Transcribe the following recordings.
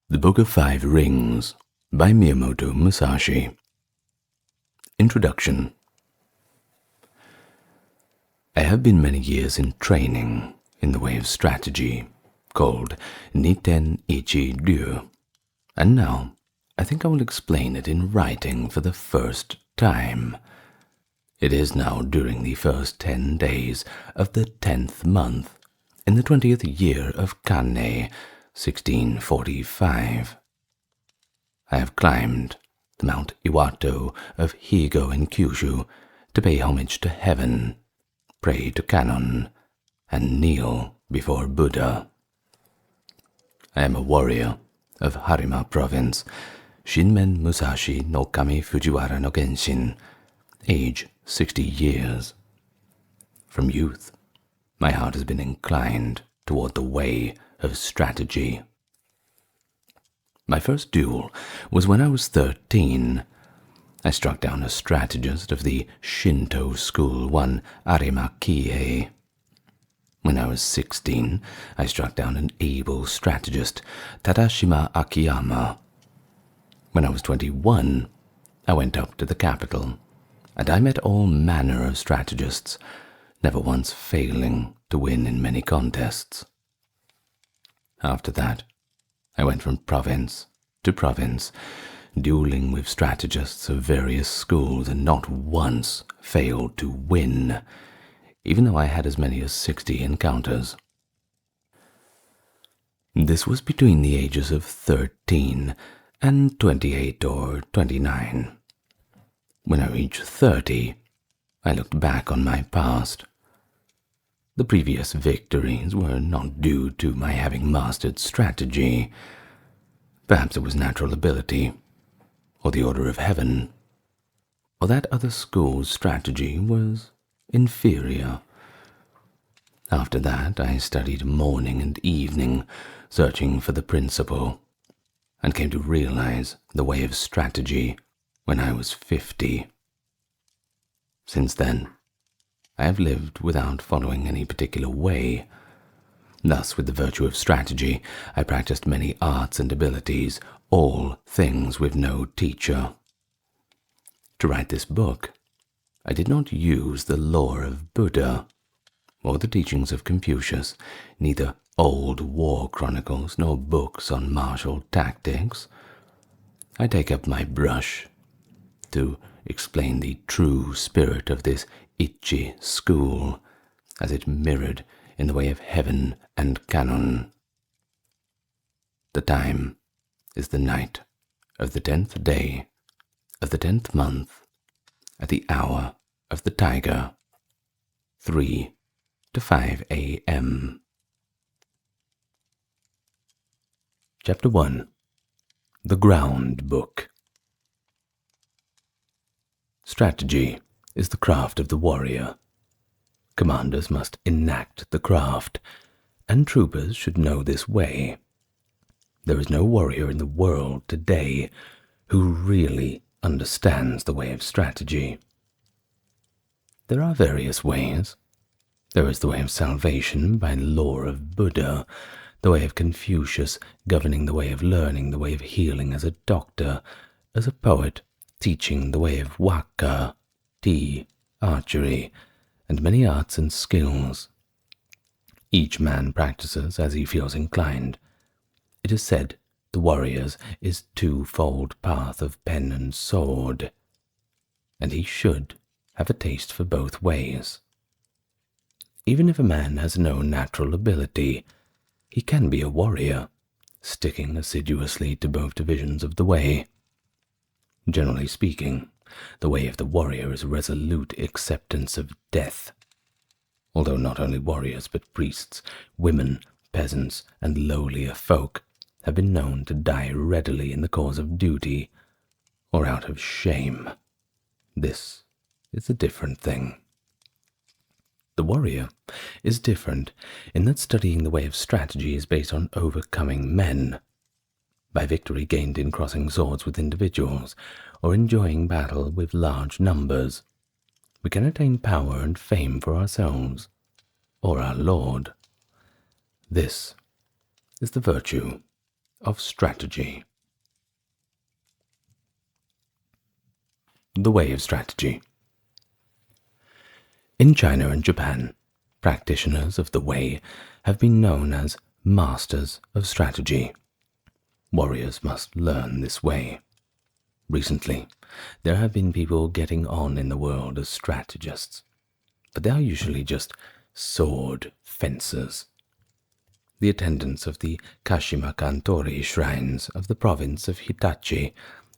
The Book of Five Rings by Miyamoto Musashi. Introduction. I have been many years in training in the way of strategy, called Niten Ichi Ryu, and now I think I will explain it in writing for the first time. It is now during the first 10 days of the 10th month, in the 20th year of Kanne, 1645. I have climbed the Mount Iwato of Higo in Kyushu to pay homage to heaven, pray to Kannon, and kneel before Buddha. I am a warrior of Harima Province, Shinmen Musashi no Kami Fujiwara no Genshin, age 60 years. From youth, my heart has been inclined toward the way of strategy. My first duel was when I was 13. I struck down a strategist of the Shinto school, one Arimakie. When I was 16, I struck down an able strategist, Tadashima Akiyama. When I was 21, I went up to the capital, and I met all manner of strategists, never once failing to win in many contests. After that, I went from province to province, dueling with strategists of various schools, and not once failed to win, even though I had as many as 60 encounters. This was between the ages of 13 and 28 or 29. When I reached 30, I looked back on my past. The previous victories were not due to my having mastered strategy. Perhaps it was natural ability, or the order of heaven, or that other school's strategy was inferior. After that, I studied morning and evening, searching for the principle, and came to realize the way of strategy when I was 50. Since then, I have lived without following any particular way. Thus, with the virtue of strategy, I practiced many arts and abilities, all things with no teacher. To write this book, I did not use the lore of Buddha, or the teachings of Confucius, neither old war chronicles nor books on martial tactics. I take up my brush to explain the true spirit of this Ichi school, as it mirrored in the way of heaven and Kannon. The time is the night of the 10th day of the 10th month, at the hour of the tiger, 3 to 5 a.m. Chapter 1. The Ground Book. Strategy is the craft of the warrior. Commanders must enact the craft, and troopers should know this way. There is no warrior in the world today who really understands the way of strategy. There are various ways. There is the way of salvation by the lore of Buddha, the way of Confucius governing the way of learning, the way of healing as a doctor, as a poet teaching the way of waka, tea, archery, and many arts and skills. Each man practices as he feels inclined. It is said the warrior's is twofold path of pen and sword, and he should have a taste for both ways. Even if a man has no natural ability, he can be a warrior, sticking assiduously to both divisions of the way. Generally speaking, the way of the warrior is resolute acceptance of death, although not only warriors but priests, women, peasants, and lowlier folk have been known to die readily in the cause of duty, or out of shame. This is a different thing. The warrior is different in that studying the way of strategy is based on overcoming men, by victory gained in crossing swords with individuals, or enjoying battle with large numbers. We can attain power and fame for ourselves, or our Lord. This is the virtue of strategy. The way of strategy. In China and Japan, practitioners of the way have been known as masters of strategy. Warriors must learn this way. Recently, there have been people getting on in the world as strategists, but they are usually just sword fencers. The attendants of the Kashima Kantori shrines of the province of Hitachi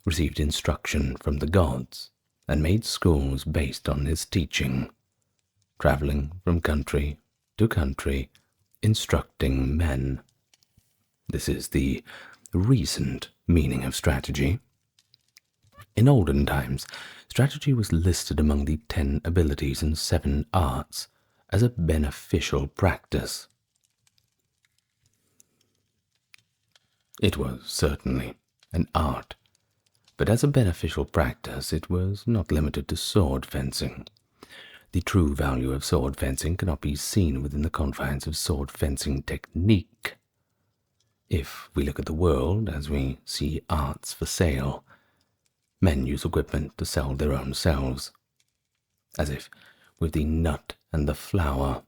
received instruction from the gods and made schools based on his teaching, traveling from country to country, instructing men. This is the recent meaning of strategy. In olden times, strategy was listed among the 10 abilities and 7 arts as a beneficial practice. It was certainly an art, but as a beneficial practice it was not limited to sword fencing. The true value of sword fencing cannot be seen within the confines of sword fencing technique. If we look at the world as we see arts for sale, men use equipment to sell their own selves, as if with the nut and the flower,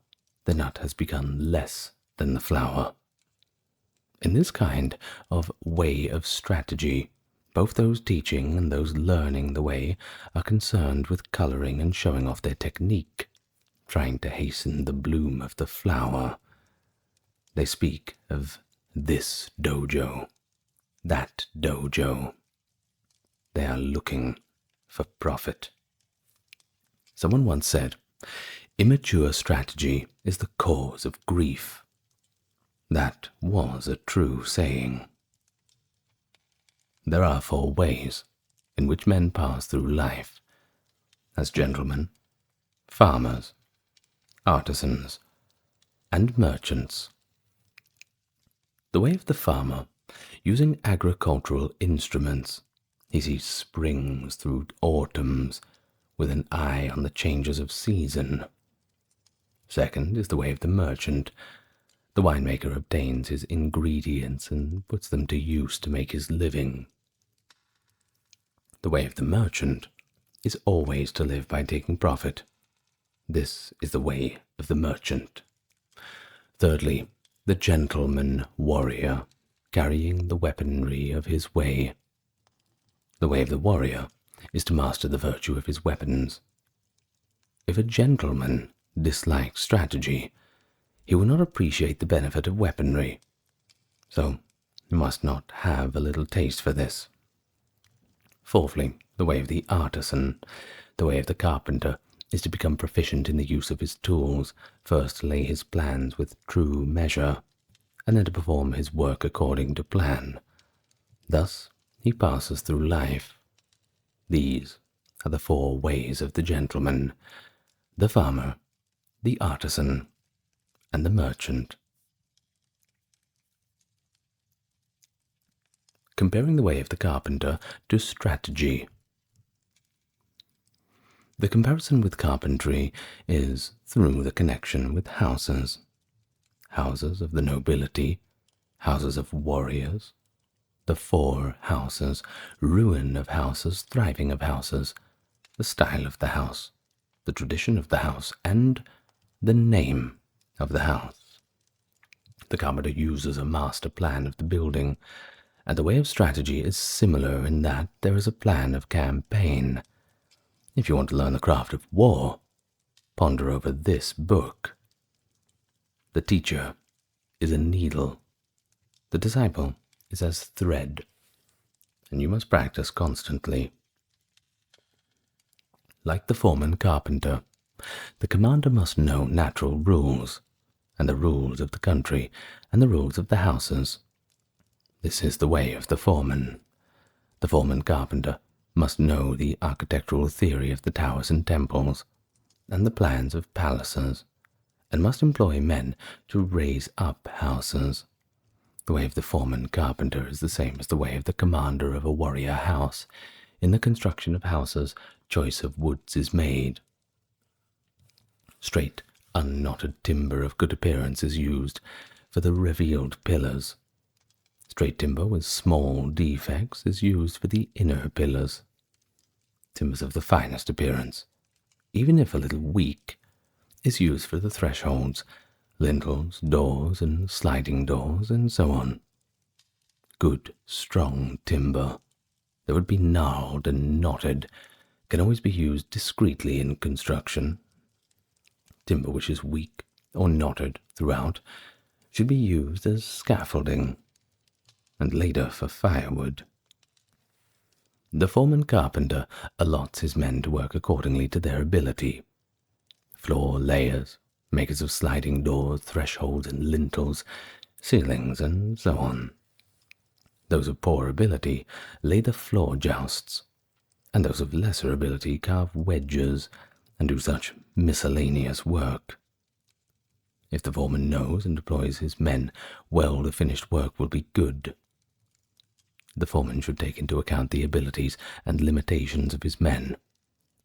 the nut has become less than the flower. In this kind of way of strategy, both those teaching and those learning the way are concerned with coloring and showing off their technique, trying to hasten the bloom of the flower. They speak of this dojo, that dojo. They are looking for profit. Someone once said, "Immature strategy is the cause of grief." That was a true saying. There are 4 ways in which men pass through life: as gentlemen, farmers, artisans, and merchants. The way of the farmer, using agricultural instruments, he sees springs through autumns with an eye on the changes of season. Second is the way of the merchant. The winemaker obtains his ingredients and puts them to use to make his living. The way of the merchant is always to live by taking profit. This is the way of the merchant. Thirdly, the gentleman warrior, carrying the weaponry of his way. The way of the warrior is to master the virtue of his weapons. If a gentleman dislikes strategy, he will not appreciate the benefit of weaponry, so he must not have a little taste for this. Fourthly, the way of the artisan. The way of the carpenter is to become proficient in the use of his tools, first to lay his plans with true measure, and then to perform his work according to plan. Thus he passes through life. These are the 4 ways of the gentleman, the farmer, the artisan, and the merchant. Comparing the way of the carpenter to strategy. The comparison with carpentry is through the connection with houses. Houses of the nobility, houses of warriors, the 4 houses, ruin of houses, thriving of houses, the style of the house, the tradition of the house, and the name of the house. The carpenter uses a master plan of the building, and the way of strategy is similar in that there is a plan of campaign. If you want to learn the craft of war, ponder over this book. The teacher is a needle. The disciple is as thread, and you must practice constantly. Like the foreman carpenter, the commander must know natural rules, and the rules of the country, and the rules of the houses. This is the way of the foreman. The foreman carpenter must know the architectural theory of the towers and temples, and the plans of palaces, and must employ men to raise up houses. The way of the foreman carpenter is the same as the way of the commander of a warrior house. In the construction of houses, choice of woods is made. Straight, unknotted timber of good appearance is used for the revealed pillars. Straight timber with small defects is used for the inner pillars. Timbers of the finest appearance, even if a little weak, is used for the thresholds, lintels, doors, and sliding doors, and so on. Good, strong timber that would be gnarled and knotted can always be used discreetly in construction. Timber which is weak or knotted throughout should be used as scaffolding, and later for firewood. The foreman carpenter allots his men to work accordingly to their ability. Floor layers, makers of sliding doors, thresholds and lintels, ceilings, and so on. Those of poor ability lay the floor jousts, and those of lesser ability carve wedges and do such miscellaneous work. If the foreman knows and employs his men well, the finished work will be good. The foreman should take into account the abilities and limitations of his men,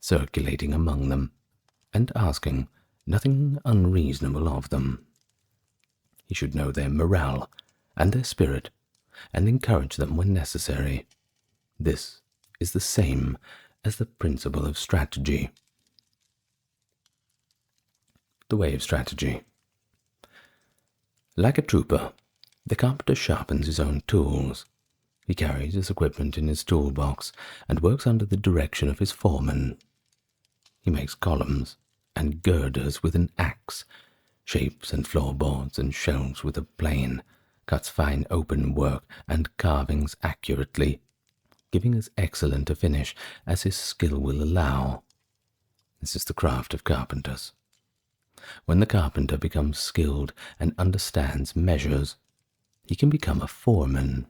circulating among them, and asking nothing unreasonable of them. He should know their morale and their spirit, and encourage them when necessary. This is the same as the principle of strategy. The way of strategy. Like a trooper, the carpenter sharpens his own tools. He carries his equipment in his toolbox and works under the direction of his foreman. He makes columns and girders with an axe, shapes and floorboards and shelves with a plane, cuts fine open work and carvings accurately, giving as excellent a finish as his skill will allow. This is the craft of carpenters. When the carpenter becomes skilled and understands measures, he can become a foreman.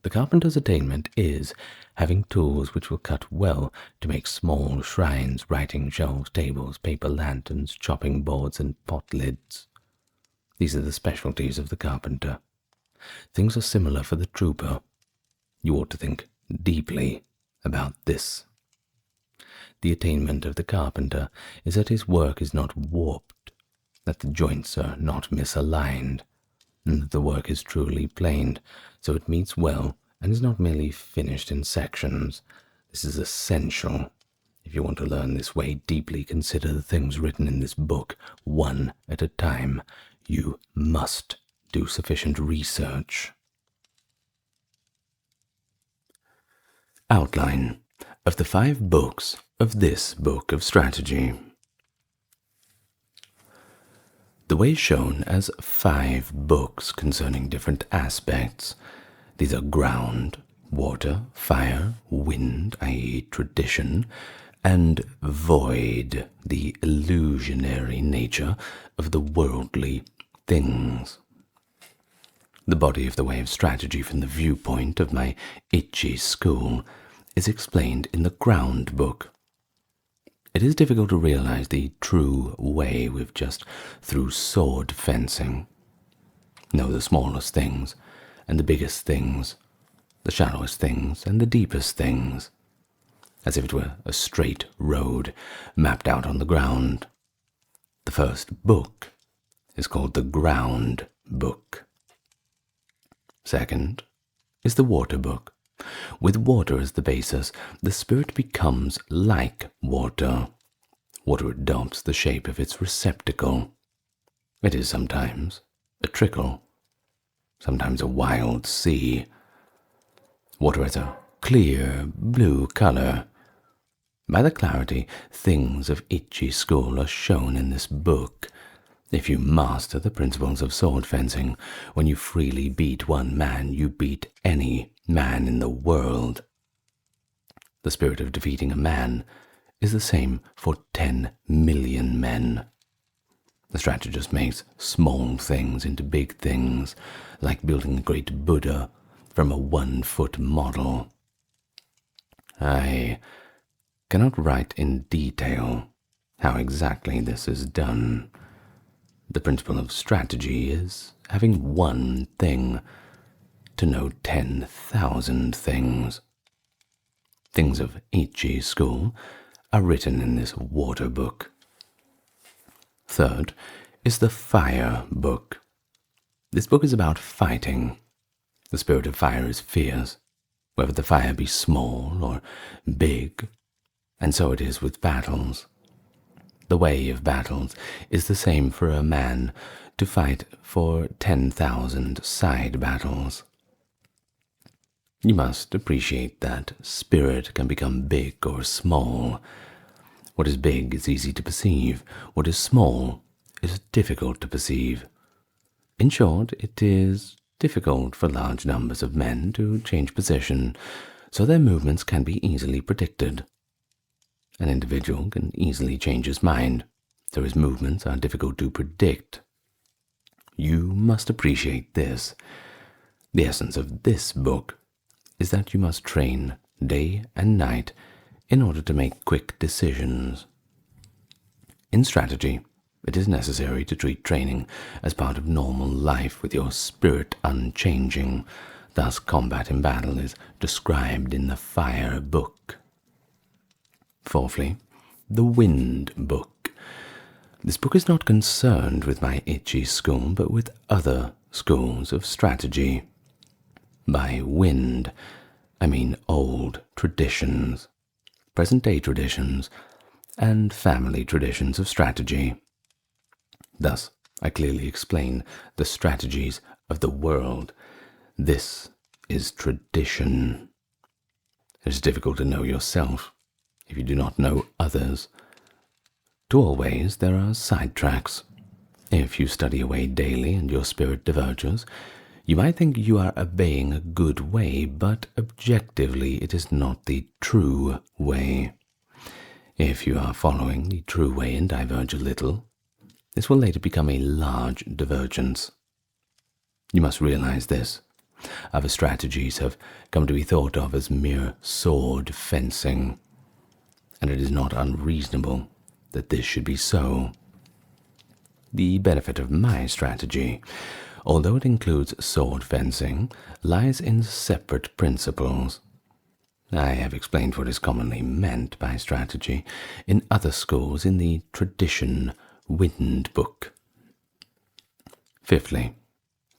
The carpenter's attainment is having tools which will cut well to make small shrines, writing shelves, tables, paper lanterns, chopping boards, and pot lids. These are the specialties of the carpenter. Things are similar for the trooper. You ought to think deeply about this. The attainment of the carpenter is that his work is not warped, that the joints are not misaligned, and that the work is truly planed, so it meets well and is not merely finished in sections. This is essential. If you want to learn this way, deeply consider the things written in this book, one at a time. You must do sufficient research. Outline of the 5 books of this book of strategy. The way is shown as 5 books concerning different aspects. These are ground, water, fire, wind, i.e. tradition, and void, the illusionary nature of the worldly things. The body of the way of strategy from the viewpoint of my Ichi school is explained in the ground book. It is difficult to realize the true way with just through sword fencing. Know the smallest things and the biggest things, the shallowest things and the deepest things, as if it were a straight road mapped out on the ground. The first book is called the ground book. Second is the water book. With water as the basis, the spirit becomes like water. Water adopts the shape of its receptacle. It is sometimes a trickle, sometimes a wild sea. Water has a clear blue color. By the clarity, things of Ichi school are shown in this book. If you master the principles of sword fencing, when you freely beat one man, you beat any man in the world. The spirit of defeating a man is the same for 10 million men. The strategist makes small things into big things, like building a great Buddha from a 1-foot model. I cannot write in detail how exactly this is done. The principle of strategy is having one thing to know 10,000 things. Things of Ichi school are written in this water book. Third is the fire book. This book is about fighting. The spirit of fire is fierce, whether the fire be small or big, and so it is with battles. The way of battles is the same for a man to fight for 10,000 side battles. You must appreciate that spirit can become big or small. What is big is easy to perceive. What is small is difficult to perceive. In short, it is difficult for large numbers of men to change position, so their movements can be easily predicted. An individual can easily change his mind, so his movements are difficult to predict. You must appreciate this. The essence of this book is that you must train day and night in order to make quick decisions. In strategy, it is necessary to treat training as part of normal life with your spirit unchanging. Thus, combat in battle is described in the Fire Book. Fourthly, the Wind Book. This book is not concerned with my Ichi school, but with other schools of strategy. By wind, I mean old traditions, present-day traditions, and family traditions of strategy. Thus, I clearly explain the strategies of the world. This is tradition. It is difficult to know yourself if you do not know others. To all ways there are sidetracks. If you study away daily and your spirit diverges, you might think you are obeying a good way, but objectively it is not the true way. If you are following the true way and diverge a little, this will later become a large divergence. You must realize this. Other strategies have come to be thought of as mere sword fencing, and it is not unreasonable that this should be so. The benefit of my strategy, although it includes sword fencing, lies in separate principles. I have explained what is commonly meant by strategy in other schools in the Tradition Wind Book. Fifthly,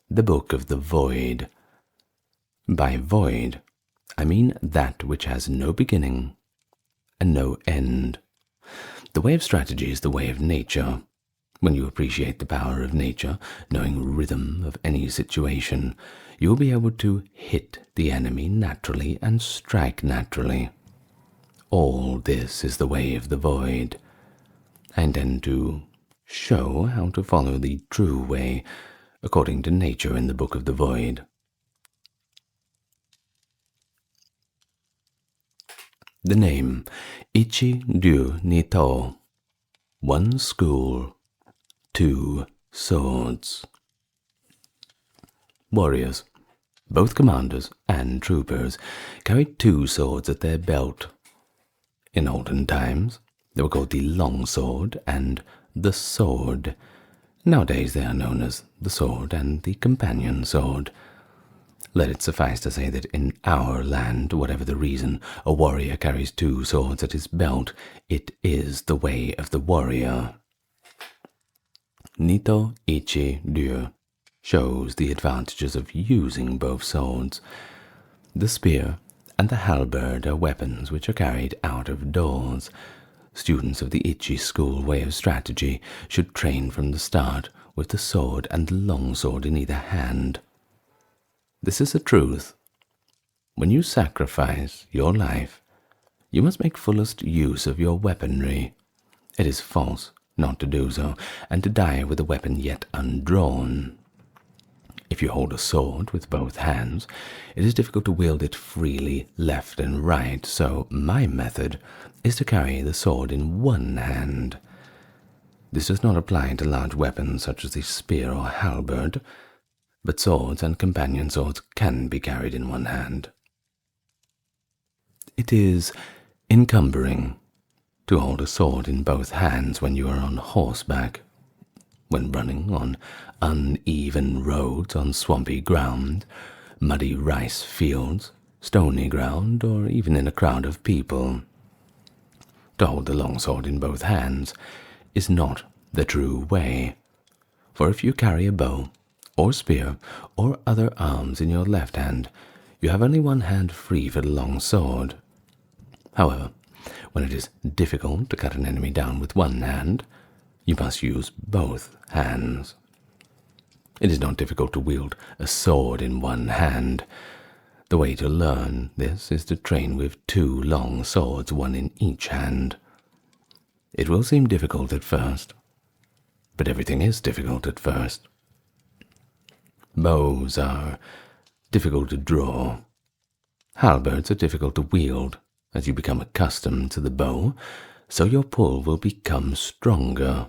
the Book of the Void. By void, I mean that which has no beginning and no end. The way of strategy is the way of nature. When you appreciate the power of nature, knowing rhythm of any situation, you will be able to hit the enemy naturally and strike naturally. All this is the way of the void. I intend to show how to follow the true way according to nature in the Book of the Void. The name Ichi-ryu Nito. One school, two swords. Warriors, both commanders and troopers, carried two swords at their belt. In olden times, they were called the long sword and the sword. Nowadays they are known as the sword and the companion sword. Let it suffice to say that in our land, whatever the reason, a warrior carries two swords at his belt. It is the way of the warrior. Nito Ichi Ryu shows the advantages of using both swords. The spear and the halberd are weapons which are carried out of doors. Students of the Ichi school way of strategy should train from the start with the sword and the long sword in either hand. This is a truth. When you sacrifice your life, you must make fullest use of your weaponry. It is false not to do so, and to die with a weapon yet undrawn. If you hold a sword with both hands, it is difficult to wield it freely left and right, so my method is to carry the sword in one hand. This does not apply to large weapons such as the spear or halberd, but swords and companion swords can be carried in one hand. It is encumbering to hold a sword in both hands when you are on horseback, when running on uneven roads, on swampy ground, muddy rice fields, stony ground, or even in a crowd of people. To hold the long sword in both hands is not the true way, for if you carry a bow, or spear, or other arms in your left hand, you have only one hand free for the long sword. However, when it is difficult to cut an enemy down with one hand, you must use both hands. It is not difficult to wield a sword in one hand. The way to learn this is to train with 2 long swords, one in each hand. It will seem difficult at first, but everything is difficult at first. Bows are difficult to draw. Halberds are difficult to wield. As you become accustomed to the bow, so your pull will become stronger.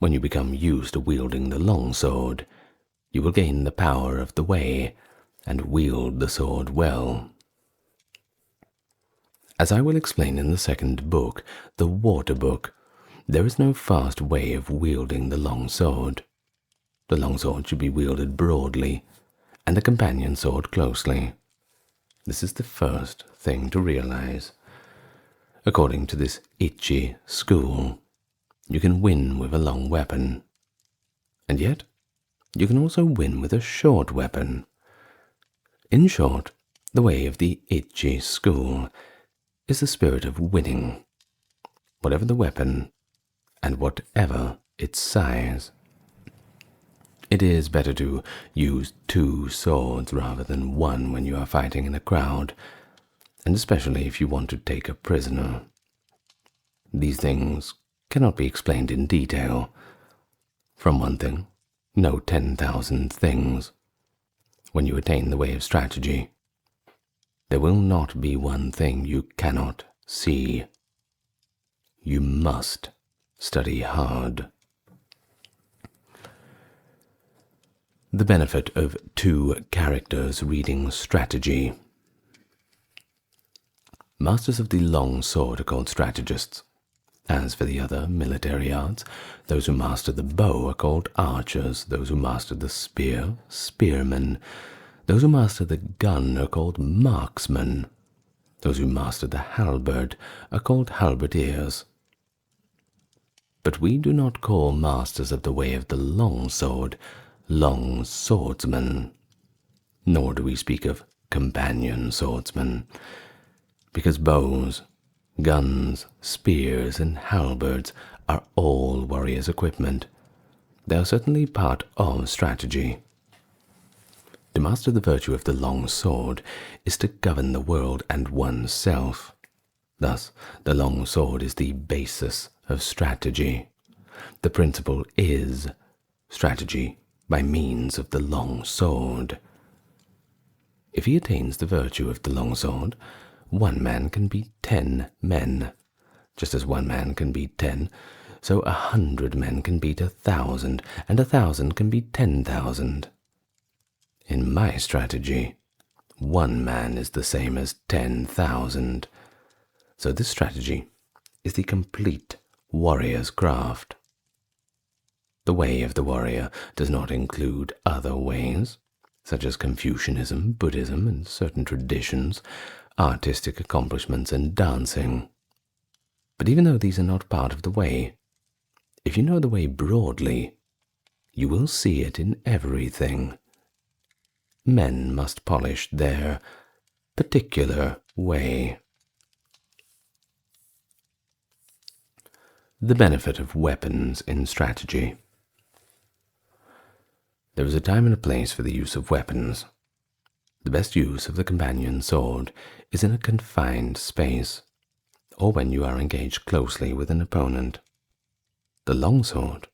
When you become used to wielding the long sword, you will gain the power of the way and wield the sword well. As I will explain in the second book, the Water Book, there is no fast way of wielding the long sword. The long sword should be wielded broadly, and the companion sword closely. This is the first thing to realize. According to this Ichi school, you can win with a long weapon, and yet you can also win with a short weapon. In short, the way of the Ichi school is the spirit of winning, whatever the weapon and whatever its size. It is better to use 2 swords rather than one when you are fighting in a crowd, and especially if you want to take a prisoner. These things cannot be explained in detail. From one thing, know 10,000 things. When you attain the way of strategy, there will not be one thing you cannot see. You must study hard. The benefit of 2 characters reading strategy. Masters of the long sword are called strategists. As for the other military arts, those who master the bow are called archers, those who master the spear, spearmen, those who master the gun are called marksmen, those who master the halberd are called halberdiers. But we do not call masters of the way of the long sword long swordsmen, nor do we speak of companion swordsmen, because bows, guns, spears, and halberds are all warriors' equipment. They are certainly part of strategy. To master the virtue of the long sword is to govern the world and oneself. Thus, the long sword is the basis of strategy. The principle is strategy by means of the long sword. If he attains the virtue of the long sword, one man can beat 10 men. Just as one man can beat 10, so 100 men can beat 1,000, and 1,000 can beat 10,000. In my strategy, one man is the same as 10,000. So this strategy is the complete warrior's craft. The way of the warrior does not include other ways, such as Confucianism, Buddhism, and certain traditions, artistic accomplishments, and dancing. But even though these are not part of the way, if you know the way broadly, you will see it in everything. Men must polish their particular way. The benefit of weapons in strategy. There is a time and a place for the use of weapons. The best use of the companion sword is in a confined space, or when you are engaged closely with an opponent. The long sword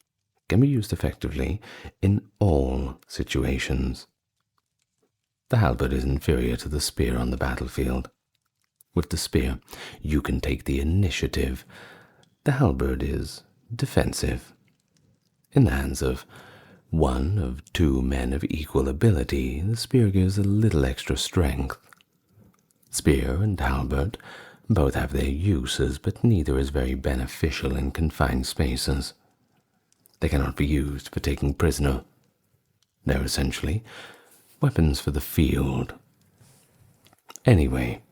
can be used effectively in all situations. The halberd is inferior to the spear on the battlefield. With the spear, you can take the initiative. The halberd is defensive. In the hands of 1 of 2 men of equal ability, the spear gives a little extra strength. Spear and halberd both have their uses, but neither is very beneficial in confined spaces. They cannot be used for taking prisoner. They are essentially weapons for the field. Anyway,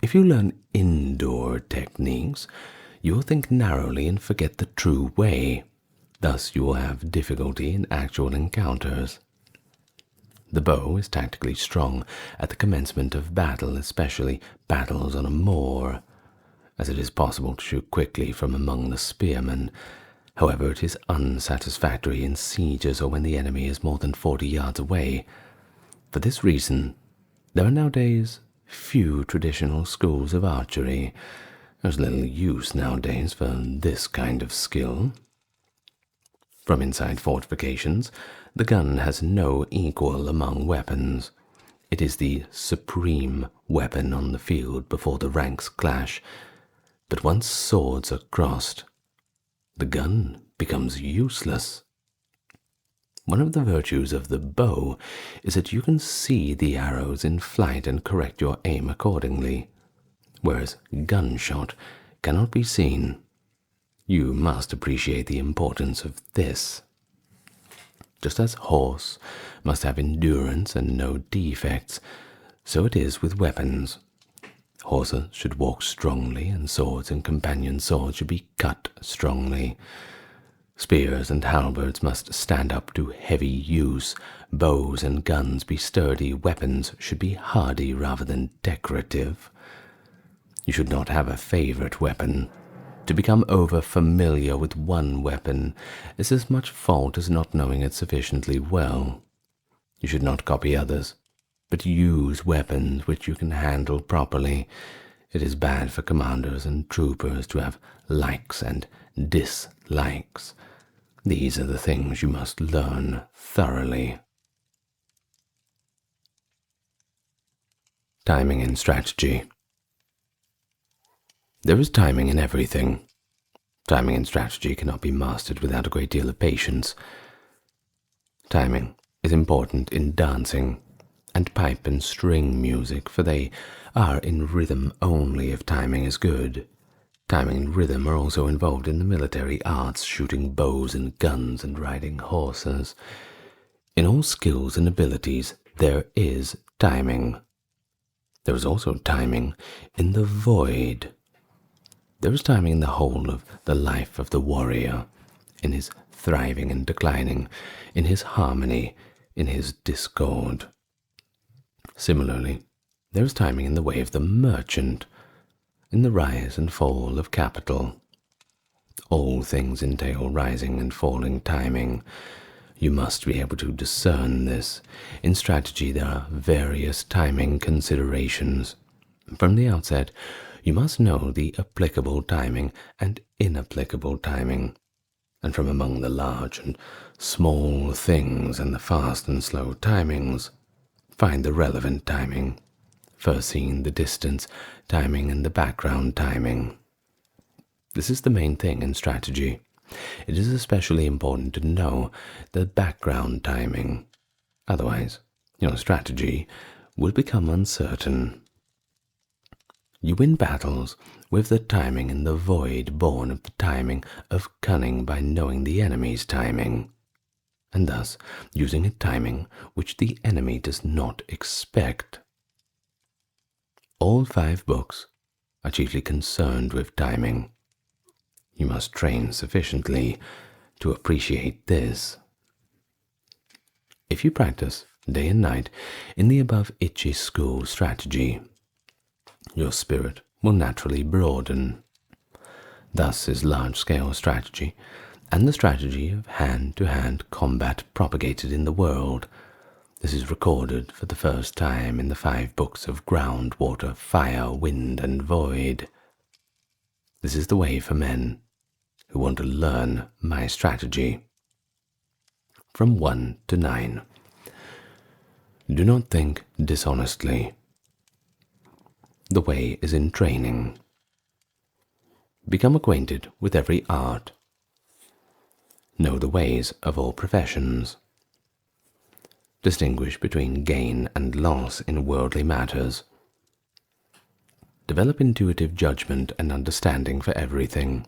if you learn indoor techniques, you will think narrowly and forget the true way. Thus you will have difficulty in actual encounters. The bow is tactically strong at the commencement of battle, especially battles on a moor, as it is possible to shoot quickly from among the spearmen. However, it is unsatisfactory in sieges or when the enemy is more than 40 yards away. For this reason, there are nowadays few traditional schools of archery. There's little use nowadays for this kind of skill. From inside fortifications, the gun has no equal among weapons. It is the supreme weapon on the field before the ranks clash. But once swords are crossed, the gun becomes useless. One of the virtues of the bow is that you can see the arrows in flight and correct your aim accordingly, whereas gunshot cannot be seen. You must appreciate the importance of this. Just as horse must have endurance and no defects, so it is with weapons. Horses should walk strongly, and swords and companion swords should be cut strongly. Spears and halberds must stand up to heavy use. Bows and guns be sturdy. Weapons should be hardy rather than decorative. You should not have a favorite weapon. To become over-familiar with one weapon is as much fault as not knowing it sufficiently well. You should not copy others, but use weapons which you can handle properly. It is bad for commanders and troopers to have likes and dislikes. These are the things you must learn thoroughly. Timing and strategy. There is timing in everything. Timing and strategy cannot be mastered without a great deal of patience. Timing is important in dancing and pipe and string music, for they are in rhythm only if timing is good. Timing and rhythm are also involved in the military arts, shooting bows and guns and riding horses. In all skills and abilities there is timing. There is also timing in the void. There is timing in the whole of the life of the warrior, in his thriving and declining, in his harmony, in his discord. Similarly, there is timing in the way of the merchant, in the rise and fall of capital. All things entail rising and falling timing. You must be able to discern this. In strategy there are various timing considerations. From the outset, you must know the applicable timing and inapplicable timing, and from among the large and small things and the fast and slow timings, find the relevant timing, first seeing the distance timing and the background timing. This is the main thing in strategy. It is especially important to know the background timing. Otherwise, your strategy will become uncertain. You win battles with the timing in the void born of the timing of cunning by knowing the enemy's timing, and thus using a timing which the enemy does not expect. All 5 books are chiefly concerned with timing. You must train sufficiently to appreciate this. If you practice day and night in the above Ichi school strategy, your spirit will naturally broaden. Thus is large-scale strategy and the strategy of hand-to-hand combat propagated in the world. This is recorded for the first time in the 5 books of ground, water, fire, wind, and void. This is the way for men who want to learn my strategy. From 1 to 9. Do not think dishonestly. The way is in training. Become acquainted with every art. Know the ways of all professions. Distinguish between gain and loss in worldly matters. Develop intuitive judgment and understanding for everything.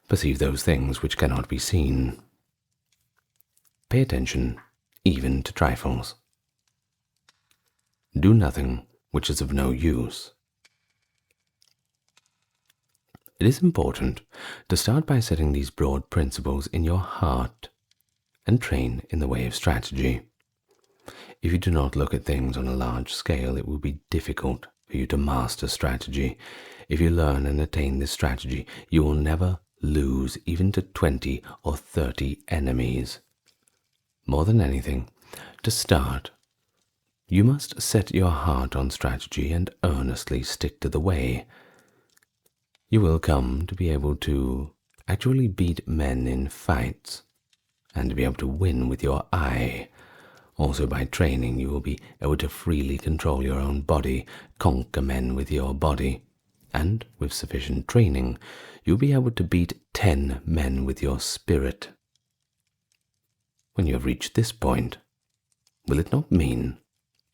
Perceive those things which cannot be seen. Pay attention even to trifles. Do nothing which is of no use. It is important to start by setting these broad principles in your heart and train in the way of strategy. If you do not look at things on a large scale, it will be difficult for you to master strategy. If you learn and attain this strategy, you will never lose even to 20 or 30 enemies. More than anything, to start, you must set your heart on strategy and earnestly stick to the way. You will come to be able to actually beat men in fights and to be able to win with your eye. Also, by training, you will be able to freely control your own body, conquer men with your body, and with sufficient training, you'll be able to beat 10 men with your spirit. When you have reached this point, will it not mean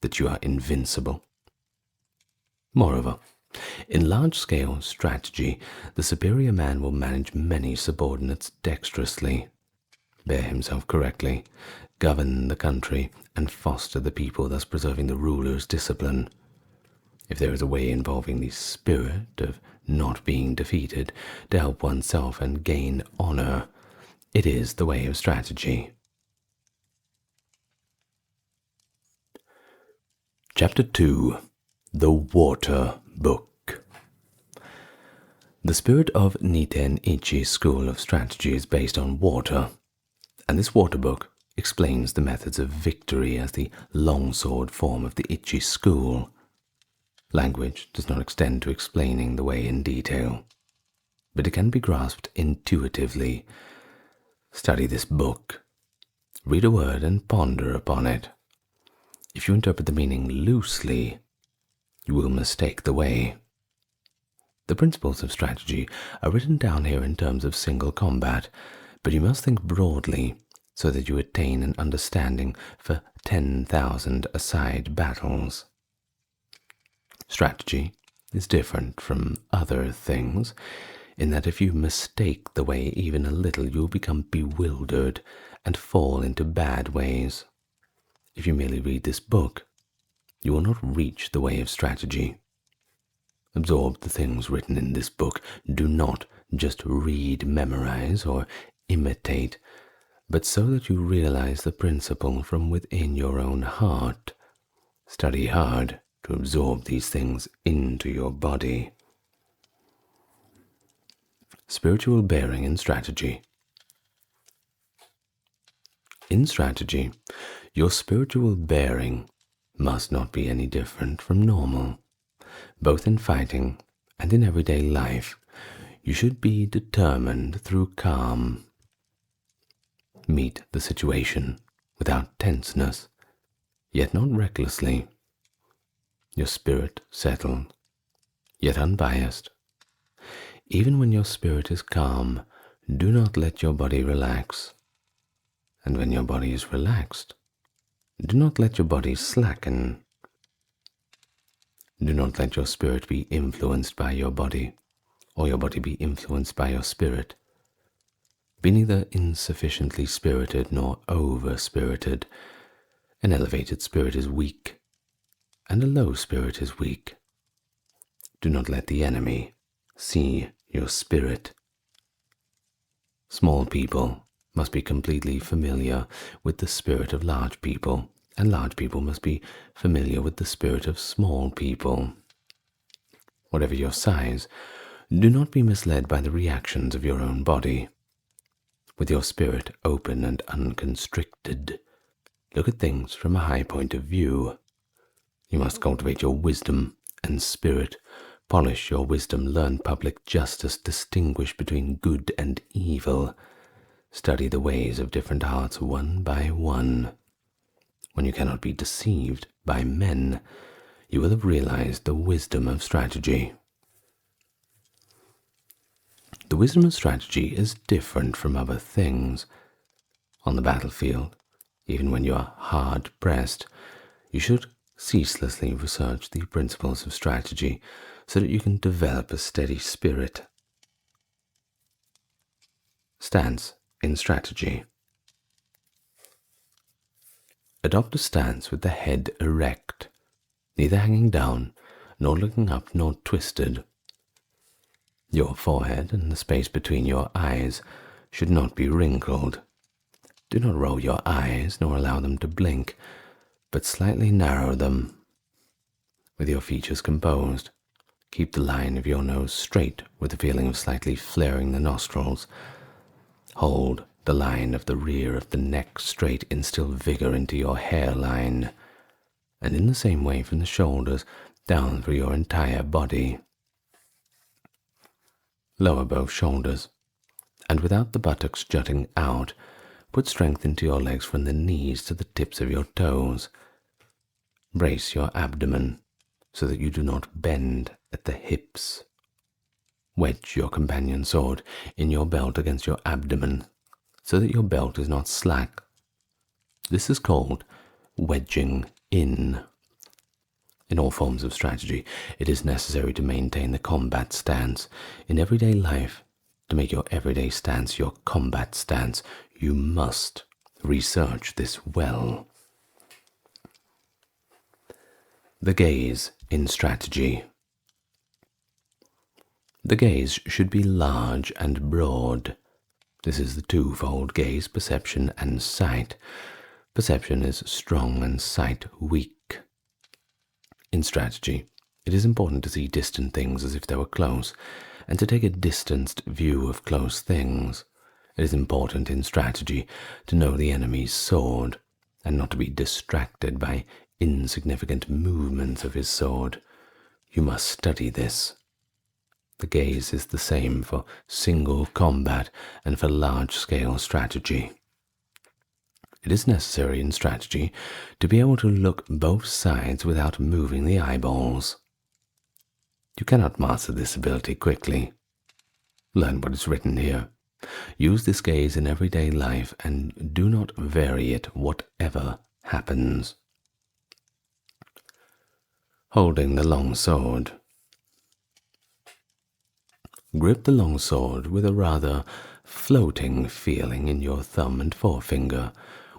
that you are invincible? Moreover, in large-scale strategy, the superior man will manage many subordinates dexterously, bear himself correctly, govern the country, and foster the people, thus preserving the ruler's discipline. If there is a way involving the spirit of not being defeated to help oneself and gain honor, it is the way of strategy. Chapter 2. The Water Book. The spirit of Niten Ichi's school of strategy is based on water, and this water book explains the methods of victory as the longsword form of the Ichi school. Language does not extend to explaining the way in detail, but it can be grasped intuitively. Study this book, read a word and ponder upon it. If you interpret the meaning loosely, you will mistake the way. The principles of strategy are written down here in terms of single combat, but you must think broadly so that you attain an understanding for 10,000 aside battles. Strategy is different from other things in that if you mistake the way even a little, you will become bewildered and fall into bad ways. If you merely read this book, you will not reach the way of strategy. Absorb the things written in this book. Do not just read, memorize, or imitate, but so that you realize the principle from within your own heart. Study hard to absorb these things into your body. Spiritual bearing in strategy. In strategy, your spiritual bearing must not be any different from normal. Both in fighting and in everyday life, you should be determined through calm. Meet the situation without tenseness, yet not recklessly. Your spirit settled, yet unbiased. Even when your spirit is calm, do not let your body relax. And when your body is relaxed, do not let your body slacken. Do not let your spirit be influenced by your body, or your body be influenced by your spirit. Be neither insufficiently spirited nor over-spirited. An elevated spirit is weak, and a low spirit is weak. Do not let the enemy see your spirit. Small people must be completely familiar with the spirit of large people, and large people must be familiar with the spirit of small people. Whatever your size, do not be misled by the reactions of your own body. With your spirit open and unconstricted, look at things from a high point of view. You must cultivate your wisdom and spirit, polish your wisdom, learn public justice, distinguish between good and evil. Study the ways of different hearts one by one. When you cannot be deceived by men, you will have realized the wisdom of strategy. The wisdom of strategy is different from other things. On the battlefield, even when you are hard pressed, you should ceaselessly research the principles of strategy so that you can develop a steady spirit. Stance in strategy. Adopt a stance with the head erect, neither hanging down, nor looking up, nor twisted. Your forehead and the space between your eyes should not be wrinkled. Do not roll your eyes nor allow them to blink, but slightly narrow them. With your features composed, keep the line of your nose straight with the feeling of slightly flaring the nostrils. Hold the line of the rear of the neck straight, instill vigor into your hairline, and in the same way from the shoulders down through your entire body. Lower both shoulders, and without the buttocks jutting out, put strength into your legs from the knees to the tips of your toes. Brace your abdomen so that you do not bend at the hips. Wedge your companion sword in your belt against your abdomen so that your belt is not slack. This is called wedging in. In all forms of strategy, it is necessary to maintain the combat stance. In everyday life, to make your everyday stance your combat stance, you must research this well. The gaze in strategy. The gaze should be large and broad. This is the twofold gaze, perception and sight. Perception is strong and sight weak. In strategy, it is important to see distant things as if they were close, and to take a distanced view of close things. It is important in strategy to know the enemy's sword, and not to be distracted by insignificant movements of his sword. You must study this. The gaze is the same for single combat and for large-scale strategy. It is necessary in strategy to be able to look both sides without moving the eyeballs. You cannot master this ability quickly. Learn what is written here. Use this gaze in everyday life and do not vary it whatever happens. Holding the long sword. Grip the long sword with a rather floating feeling in your thumb and forefinger,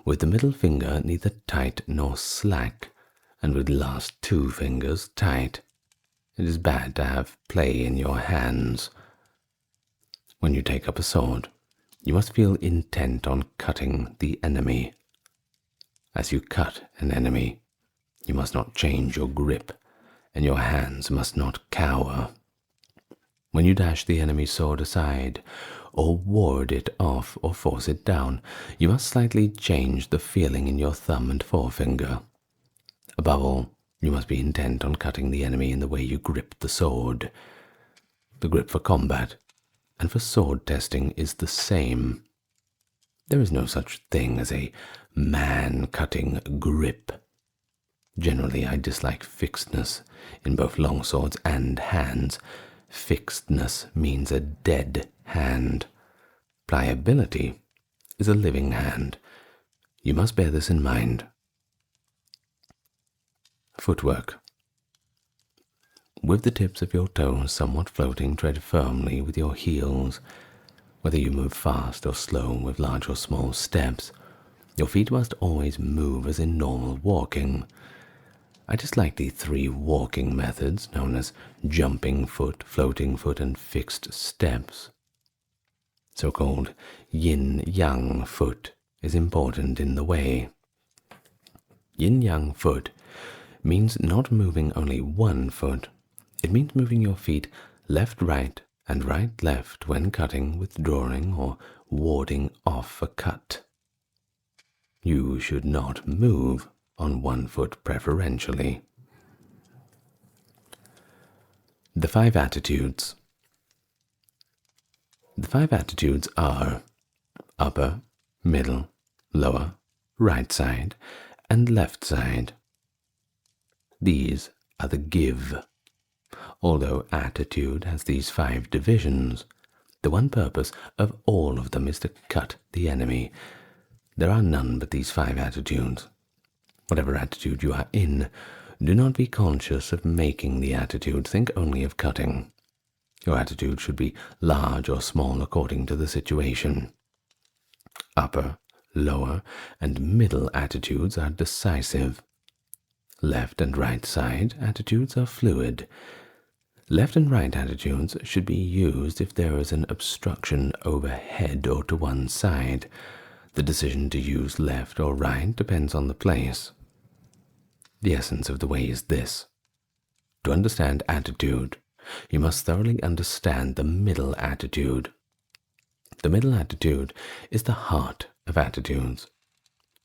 with the middle finger neither tight nor slack, and with the last two fingers tight. It is bad to have play in your hands. When you take up a sword, you must feel intent on cutting the enemy. As you cut an enemy, you must not change your grip, and your hands must not cower. When you dash the enemy's sword aside, or ward it off or force it down, you must slightly change the feeling in your thumb and forefinger. Above all, you must be intent on cutting the enemy in the way you grip the sword. The grip for combat and for sword testing is the same. There is no such thing as a man-cutting grip. Generally, I dislike fixedness in both long swords and hands. Fixedness means a dead hand. Pliability is a living hand. You must bear this in mind. Footwork. With the tips of your toes somewhat floating, tread firmly with your heels. Whether you move fast or slow with large or small steps, your feet must always move as in normal walking. I dislike the three walking methods known as jumping foot, floating foot, and fixed steps. So-called yin-yang foot is important in the way. Yin-yang foot means not moving only one foot. It means moving your feet left-right and right-left when cutting, withdrawing, or warding off a cut. You should not move on one foot preferentially. The 5 attitudes. The 5 attitudes are upper, middle, lower, right side, and left side. These are the give. Although attitude has these 5 divisions, the one purpose of all of them is to cut the enemy. There are none but these 5 attitudes. Whatever attitude you are in, do not be conscious of making the attitude. Think only of cutting. Your attitude should be large or small according to the situation. Upper, lower, and middle attitudes are decisive. Left and right side attitudes are fluid. Left and right attitudes should be used if there is an obstruction overhead or to one side. The decision to use left or right depends on the place. The essence of the way is this. To understand attitude, you must thoroughly understand the middle attitude. The middle attitude is the heart of attitudes.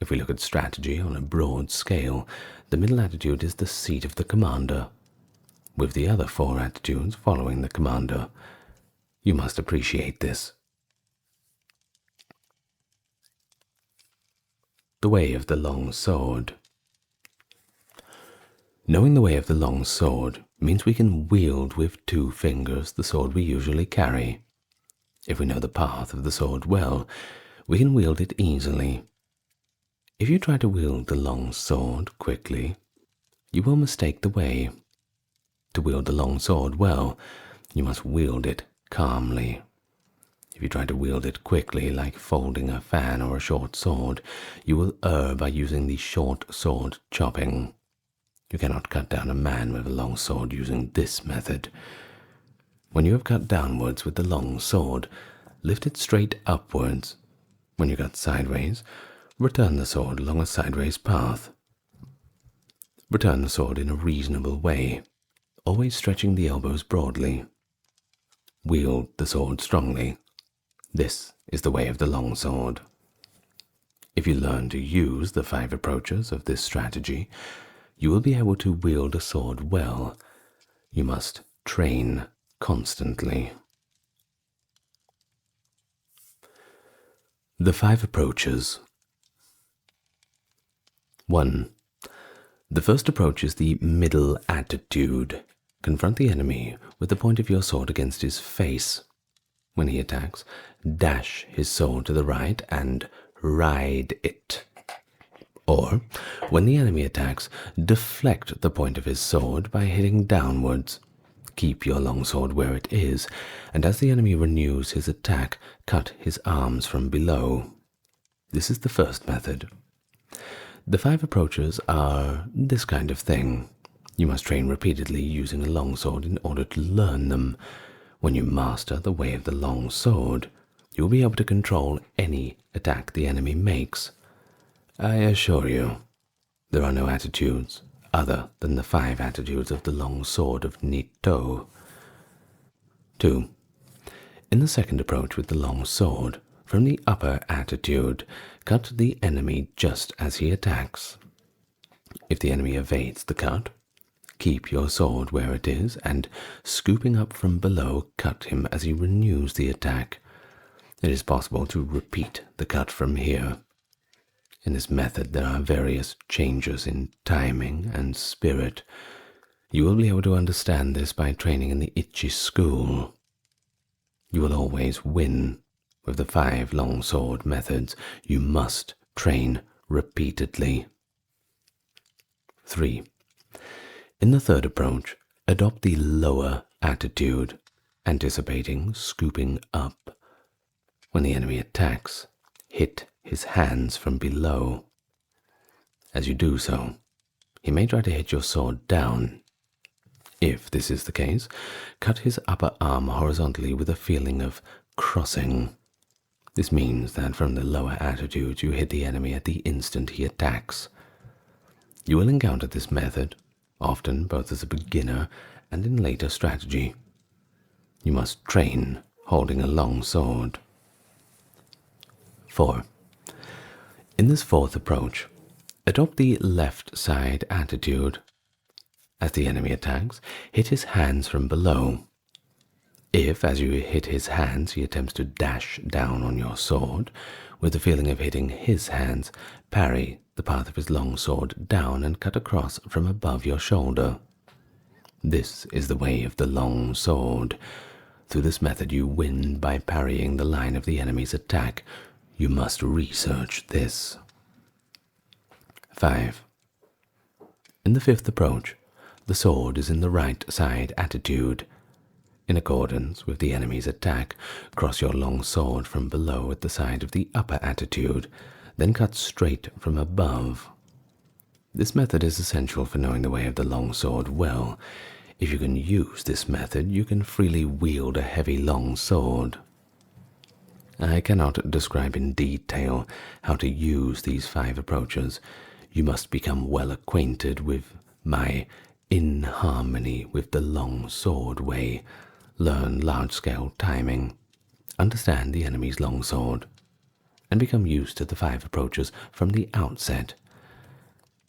If we look at strategy on a broad scale, the middle attitude is the seat of the commander, with the other four attitudes following the commander. You must appreciate this. The way of the long sword. Knowing the way of the long sword means we can wield with 2 fingers the sword we usually carry. If we know the path of the sword well, we can wield it easily. If you try to wield the long sword quickly, you will mistake the way. To wield the long sword well, you must wield it calmly. If you try to wield it quickly, like folding a fan or a short sword, you will err by using the short sword chopping. You cannot cut down a man with a long sword using this method. When you have cut downwards with the long sword, lift it straight upwards. When you cut sideways, return the sword along a sideways path. Return the sword in a reasonable way, always stretching the elbows broadly. Wield the sword strongly. This is the way of the long sword. If you learn to use the 5 approaches of this strategy, you will be able to wield a sword well. You must train constantly. The 5 approaches. 1. The first approach is the middle attitude. Confront the enemy with the point of your sword against his face. When he attacks, dash his sword to the right and ride it. Or, when the enemy attacks, deflect the point of his sword by hitting downwards. Keep your long sword where it is, and as the enemy renews his attack, cut his arms from below. This is the first method. The 5 approaches are this kind of thing. You must train repeatedly using a long sword in order to learn them. When you master the way of the long sword, you will be able to control any attack the enemy makes. I assure you, there are no attitudes other than the 5 attitudes of the long sword of Nito. 2. In the second approach with the long sword, from the upper attitude, cut the enemy just as he attacks. If the enemy evades the cut, keep your sword where it is, and scooping up from below, cut him as he renews the attack. It is possible to repeat the cut from here. In this method there are various changes in timing and spirit. You will be able to understand this by training in the Ichi school. You will always win with the 5 long sword methods. You must train repeatedly. 3. In the third approach, adopt the lower attitude, anticipating scooping up. When the enemy attacks, hit his hands from below. As you do so, he may try to hit your sword down. If this is the case, cut his upper arm horizontally with a feeling of crossing. This means that from the lower attitude you hit the enemy at the instant he attacks. You will encounter this method, often both as a beginner and in later strategy. You must train holding a long sword. 4. In this fourth approach, adopt the left side attitude. As the enemy attacks, hit his hands from below. If, as you hit his hands, he attempts to dash down on your sword, with the feeling of hitting his hands, parry the path of his long sword down and cut across from above your shoulder. This is the way of the long sword. Through this method you win by parrying the line of the enemy's attack. You must research this. 5. In the fifth approach, the sword is in the right side attitude. In accordance with the enemy's attack, cross your long sword from below at the side of the upper attitude, then cut straight from above. This method is essential for knowing the way of the long sword well. If you can use this method, you can freely wield a heavy long sword. I cannot describe in detail how to use these 5 approaches. You must become well acquainted with my in harmony with the long sword way, learn large-scale timing, understand the enemy's long sword, and become used to the 5 approaches from the outset.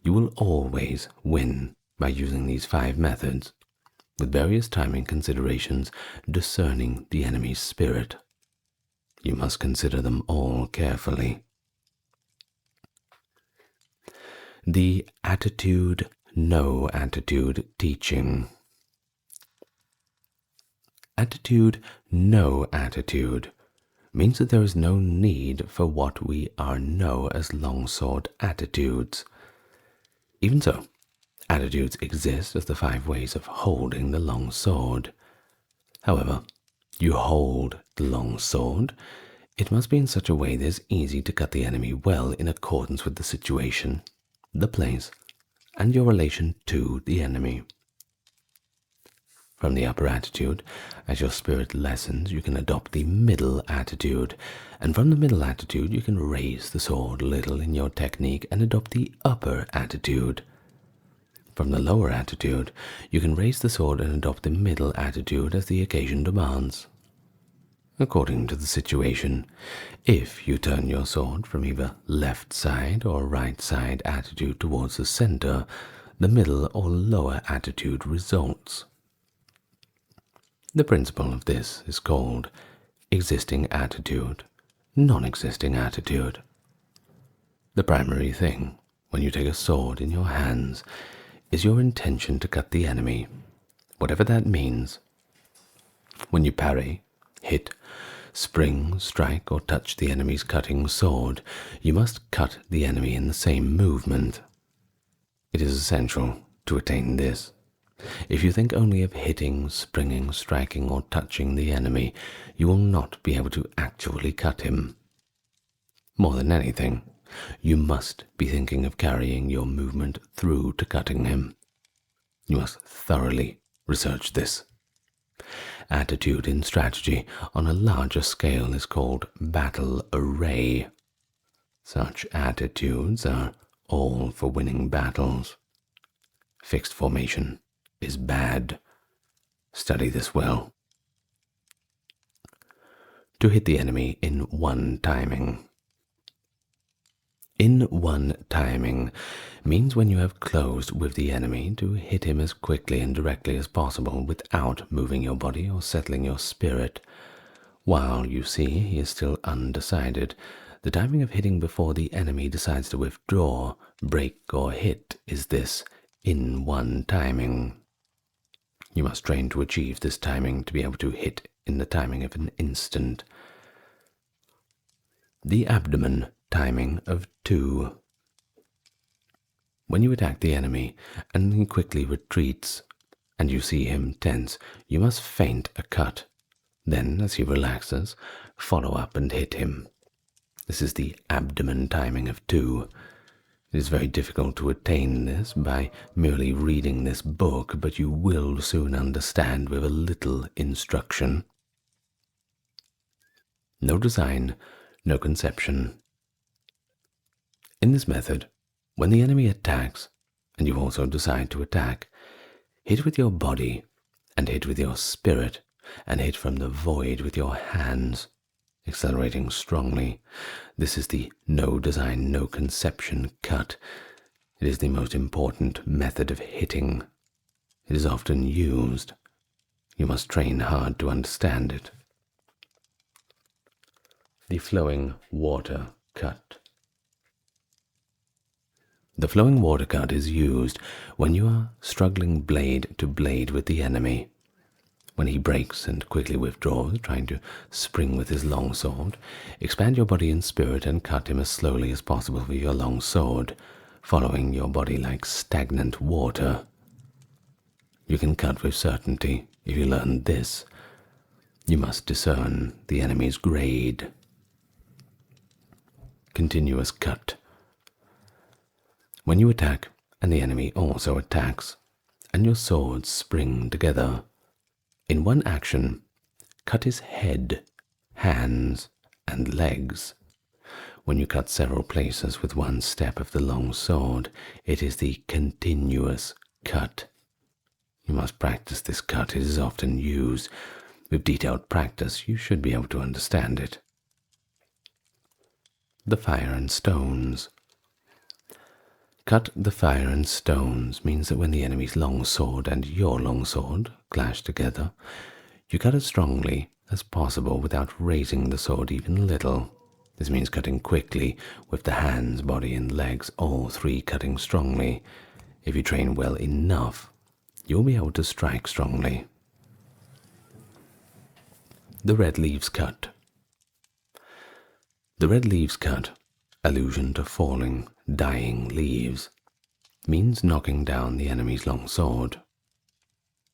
You will always win by using these 5 methods, with various timing considerations discerning the enemy's spirit. You must consider them all carefully. The attitude, no attitude teaching. Attitude, no attitude means that there is no need for what we know as longsword attitudes. Even so, attitudes exist as the 5 ways of holding the long sword. However, you hold the long sword, it must be in such a way that it's easy to cut the enemy well in accordance with the situation, the place, and your relation to the enemy. From the upper attitude, as your spirit lessens, you can adopt the middle attitude, and from the middle attitude you can raise the sword a little in your technique and adopt the upper attitude. From the lower attitude, you can raise the sword and adopt the middle attitude as the occasion demands. According to the situation, if you turn your sword from either left side or right side attitude towards the center, the middle or lower attitude results. The principle of this is called existing attitude, non-existing attitude. The primary thing when you take a sword in your hands is your intention to cut the enemy, whatever that means. When you parry, hit, spring, strike, or touch the enemy's cutting sword, you must cut the enemy in the same movement. It is essential to attain this. If you think only of hitting, springing, striking, or touching the enemy, you will not be able to actually cut him. More than anything, you must be thinking of carrying your movement through to cutting him. You must thoroughly research this. Attitude in strategy on a larger scale is called battle array. Such attitudes are all for winning battles. Fixed formation is bad. Study this well. To hit the enemy in one timing. In one timing means when you have closed with the enemy to hit him as quickly and directly as possible without moving your body or settling your spirit. While you see he is still undecided, the timing of hitting before the enemy decides to withdraw, break, or hit is this in one timing. You must train to achieve this timing to be able to hit in the timing of an instant. The abdomen timing of 2. When you attack the enemy and he quickly retreats and you see him tense, you must feint a cut. Then, as he relaxes, follow up and hit him. This is the abdomen timing of 2. It is very difficult to attain this by merely reading this book, but you will soon understand with a little instruction. No design, no conception. In this method, when the enemy attacks, and you also decide to attack, hit with your body, and hit with your spirit, and hit from the void with your hands, accelerating strongly. This is the no design, no conception cut. It is the most important method of hitting. It is often used. You must train hard to understand it. The flowing water cut. The flowing water cut is used when you are struggling blade to blade with the enemy. When he breaks and quickly withdraws, trying to spring with his long sword, expand your body in spirit and cut him as slowly as possible with your long sword, following your body like stagnant water. You can cut with certainty if you learn this. You must discern the enemy's grade. Continuous cut. When you attack, and the enemy also attacks, and your swords spring together. In one action, cut his head, hands, and legs. When you cut several places with one step of the long sword, it is the continuous cut. You must practice this cut. It is often used. With detailed practice, you should be able to understand it. The fire and stones. Cut the fire and stones means that when the enemy's long sword and your long sword clash together, you cut as strongly as possible without raising the sword even a little. This means cutting quickly, with the hands, body, and legs, all three cutting strongly. If you train well enough, you'll be able to strike strongly. The red leaves cut. The red leaves cut, allusion to falling, dying leaves, means knocking down the enemy's long sword.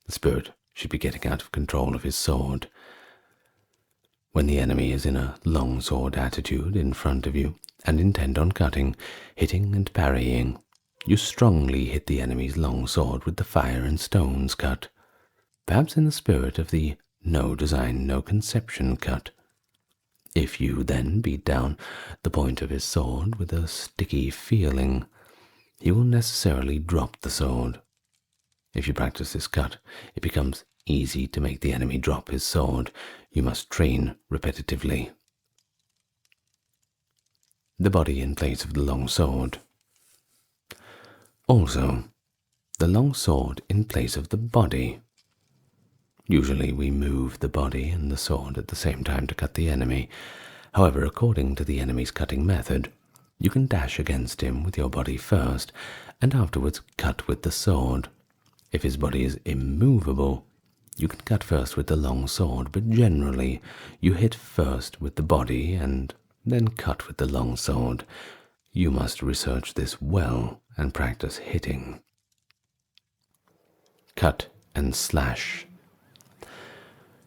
The spirit should be getting out of control of his sword. When the enemy is in a long sword attitude in front of you and intent on cutting, hitting and parrying, you strongly hit the enemy's long sword with the fire and stones cut, perhaps in the spirit of the no design, no conception cut. If you then beat down the point of his sword with a sticky feeling, he will necessarily drop the sword. If you practice this cut, it becomes easy to make the enemy drop his sword. You must train repetitively. The body in place of the long sword. Also, the long sword in place of the body. Usually we move the body and the sword at the same time to cut the enemy. However, according to the enemy's cutting method, you can dash against him with your body first, and afterwards cut with the sword. If his body is immovable, you can cut first with the long sword, but generally you hit first with the body and then cut with the long sword. You must research this well and practice hitting. Cut and slash.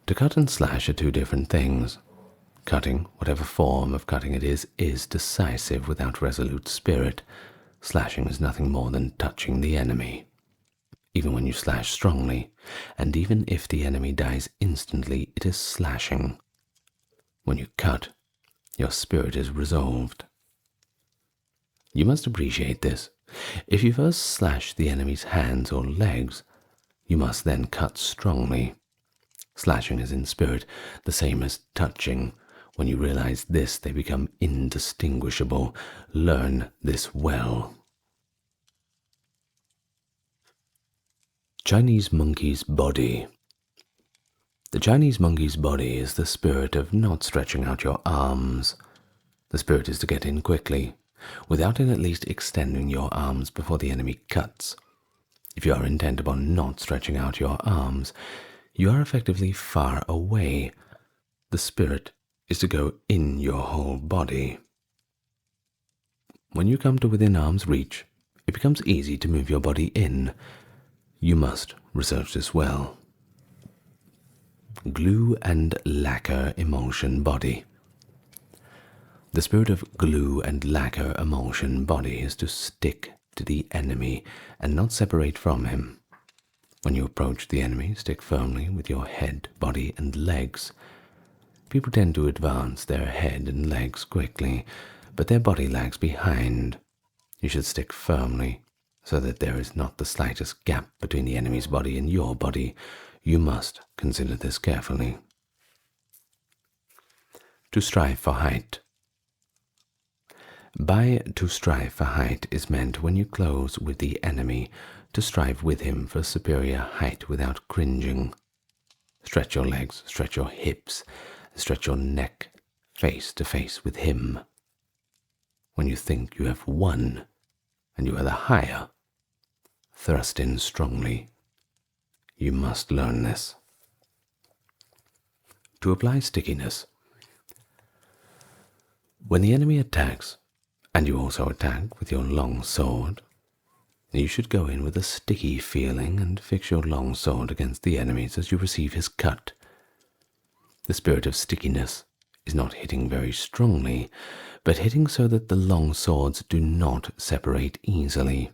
To cut and slash are two different things. Cutting, whatever form of cutting it is decisive without resolute spirit. Slashing is nothing more than touching the enemy. Even when you slash strongly, and even if the enemy dies instantly, it is slashing. When you cut, your spirit is resolved. You must appreciate this. If you first slash the enemy's hands or legs, you must then cut strongly. Slashing is in spirit, the same as touching. When you realize this, they become indistinguishable. Learn this well. Chinese monkey's body. The Chinese monkey's body is the spirit of not stretching out your arms. The spirit is to get in quickly, without in at least extending your arms before the enemy cuts. If you are intent upon not stretching out your arms, you are effectively far away. The spirit is to go in your whole body. When you come to within arm's reach, it becomes easy to move your body in. You must research this well. Glue and lacquer emulsion body. The spirit of glue and lacquer emulsion body is to stick to the enemy and not separate from him. When you approach the enemy, stick firmly with your head, body, and legs. People tend to advance their head and legs quickly, but their body lags behind. You should stick firmly, so that there is not the slightest gap between the enemy's body and your body. You must consider this carefully. To strive for height. By to strive for height is meant when you close with the enemy, to strive with him for superior height without cringing. Stretch your legs, stretch your hips, stretch your neck face to face with him. When you think you have won, and you are the higher, thrust in strongly. You must learn this. To apply stickiness. When the enemy attacks, and you also attack with your long sword, you should go in with a sticky feeling and fix your long sword against the enemy's as you receive his cut. The spirit of stickiness is not hitting very strongly, but hitting so that the long swords do not separate easily.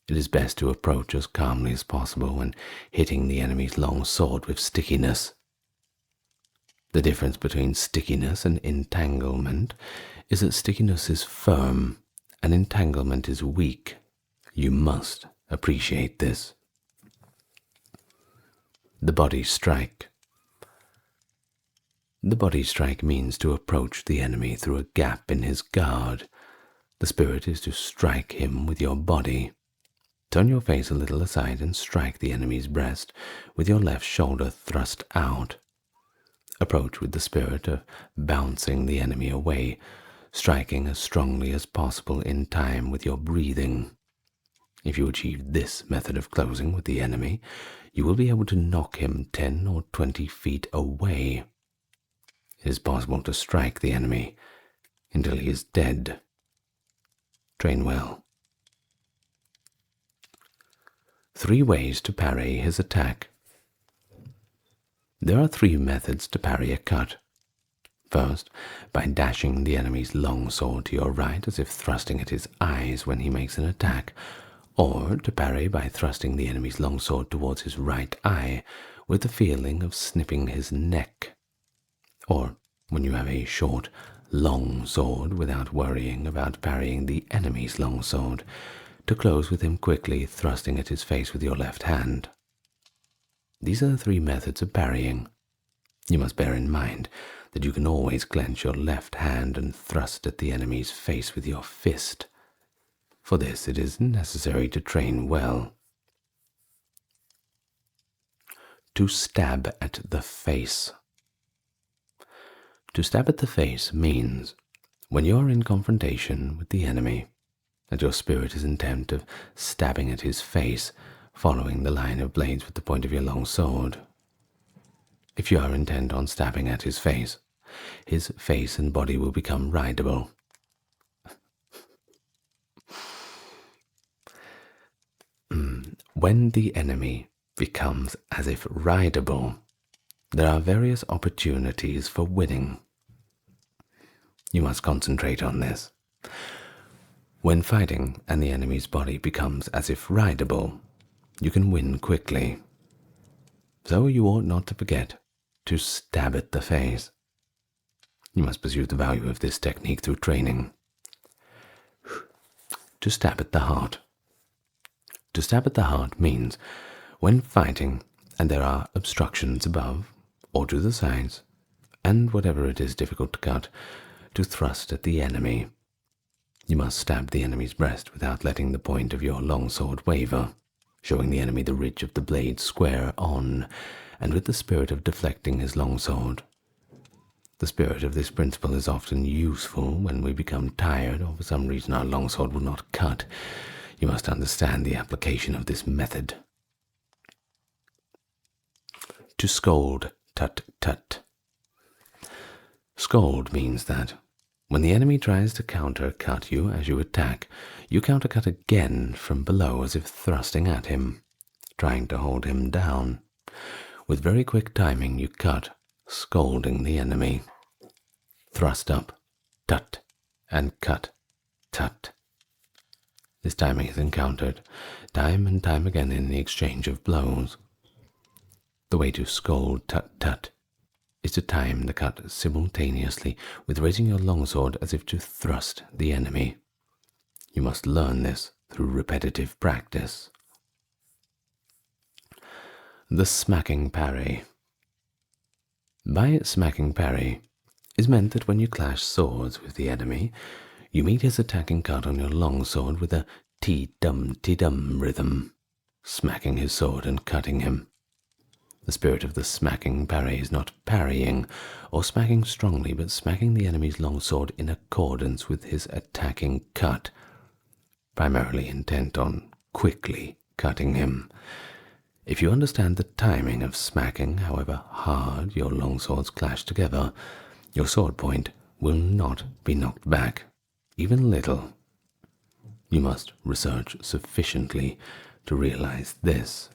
It is best to approach as calmly as possible when hitting the enemy's long sword with stickiness. The difference between stickiness and entanglement is that stickiness is firm and entanglement is weak. You must appreciate this. The body strike. The body strike means to approach the enemy through a gap in his guard. The spirit is to strike him with your body. Turn your face a little aside and strike the enemy's breast with your left shoulder thrust out. Approach with the spirit of bouncing the enemy away, striking as strongly as possible in time with your breathing. If you achieve this method of closing with the enemy, you will be able to knock him 10 or 20 feet away. It is possible to strike the enemy until he is dead. Train well. 3 ways to parry his attack. There are 3 methods to parry a cut. First, by dashing the enemy's long sword to your right as if thrusting at his eyes when he makes an attack, or to parry by thrusting the enemy's long sword towards his right eye with the feeling of snipping his neck, or when you have a short, long sword without worrying about parrying the enemy's long sword, to close with him quickly, thrusting at his face with your left hand. These are the 3 methods of parrying. You must bear in mind that you can always clench your left hand and thrust at the enemy's face with your fist. For this, it is necessary to train well. To stab at the face. To stab at the face means, when you are in confrontation with the enemy, that your spirit is intent of stabbing at his face, following the line of blades with the point of your long sword. If you are intent on stabbing at his face and body will become rideable. When the enemy becomes as if rideable, there are various opportunities for winning. You must concentrate on this. When fighting and the enemy's body becomes as if rideable, you can win quickly. So you ought not to forget to stab at the face. You must pursue the value of this technique through training. To stab at the heart. To stab at the heart means, when fighting and there are obstructions above or to the sides, and whatever it is difficult to cut, to thrust at the enemy. You must stab the enemy's breast without letting the point of your longsword waver, showing the enemy the ridge of the blade square on, and with the spirit of deflecting his longsword. The spirit of this principle is often useful when we become tired or for some reason our longsword will not cut. You must understand the application of this method. To scold, tut tut. Scold means that when the enemy tries to counter-cut you as you attack, you counter-cut again from below as if thrusting at him, trying to hold him down. With very quick timing you cut, scolding the enemy. Thrust up, tut, and cut, tut. This timing is encountered time and time again in the exchange of blows. The way to scold tut tut is to time the cut simultaneously with raising your longsword as if to thrust the enemy. You must learn this through repetitive practice. The smacking parry. By smacking parry is meant that when you clash swords with the enemy, you meet his attacking cut on your longsword with a ti-dum rhythm, smacking his sword and cutting him. The spirit of the smacking parry is not parrying or smacking strongly, but smacking the enemy's longsword in accordance with his attacking cut, primarily intent on quickly cutting him. If you understand the timing of smacking, however hard your longswords clash together, your sword point will not be knocked back, even little. You must research sufficiently to realize this.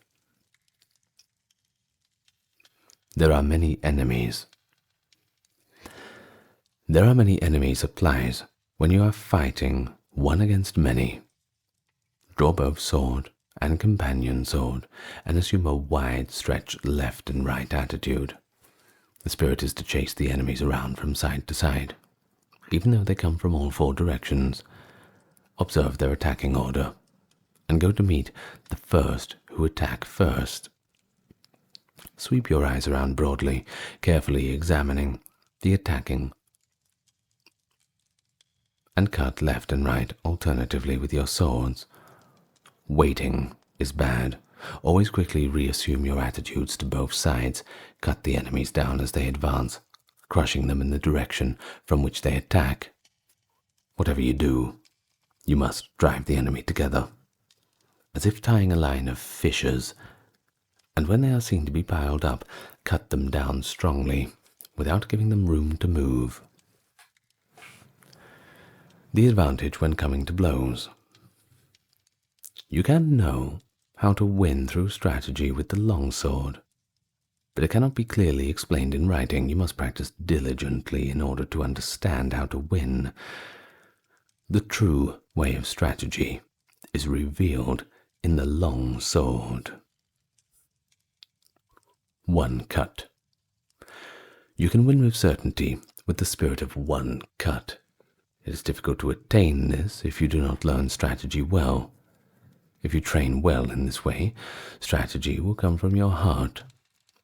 There are many enemies. There are many enemies applies when you are fighting one against many. Draw both sword and companion sword and assume a wide stretched left and right attitude. The spirit is to chase the enemies around from side to side. Even though they come from all four directions, observe their attacking order and go to meet the first who attack first. Sweep your eyes around broadly, carefully examining the attacking, and cut left and right alternatively with your swords. Waiting is bad. Always quickly reassume your attitudes to both sides. Cut the enemies down as they advance, crushing them in the direction from which they attack. Whatever you do, you must drive the enemy together, as if tying a line of fissures, and when they are seen to be piled up, cut them down strongly, without giving them room to move. The advantage when coming to blows. You can know how to win through strategy with the longsword, but it cannot be clearly explained in writing. You must practice diligently in order to understand how to win. The true way of strategy is revealed in the long sword. One cut. You can win with certainty with the spirit of one cut. It is difficult to attain this if you do not learn strategy well. If you train well in this way, strategy will come from your heart,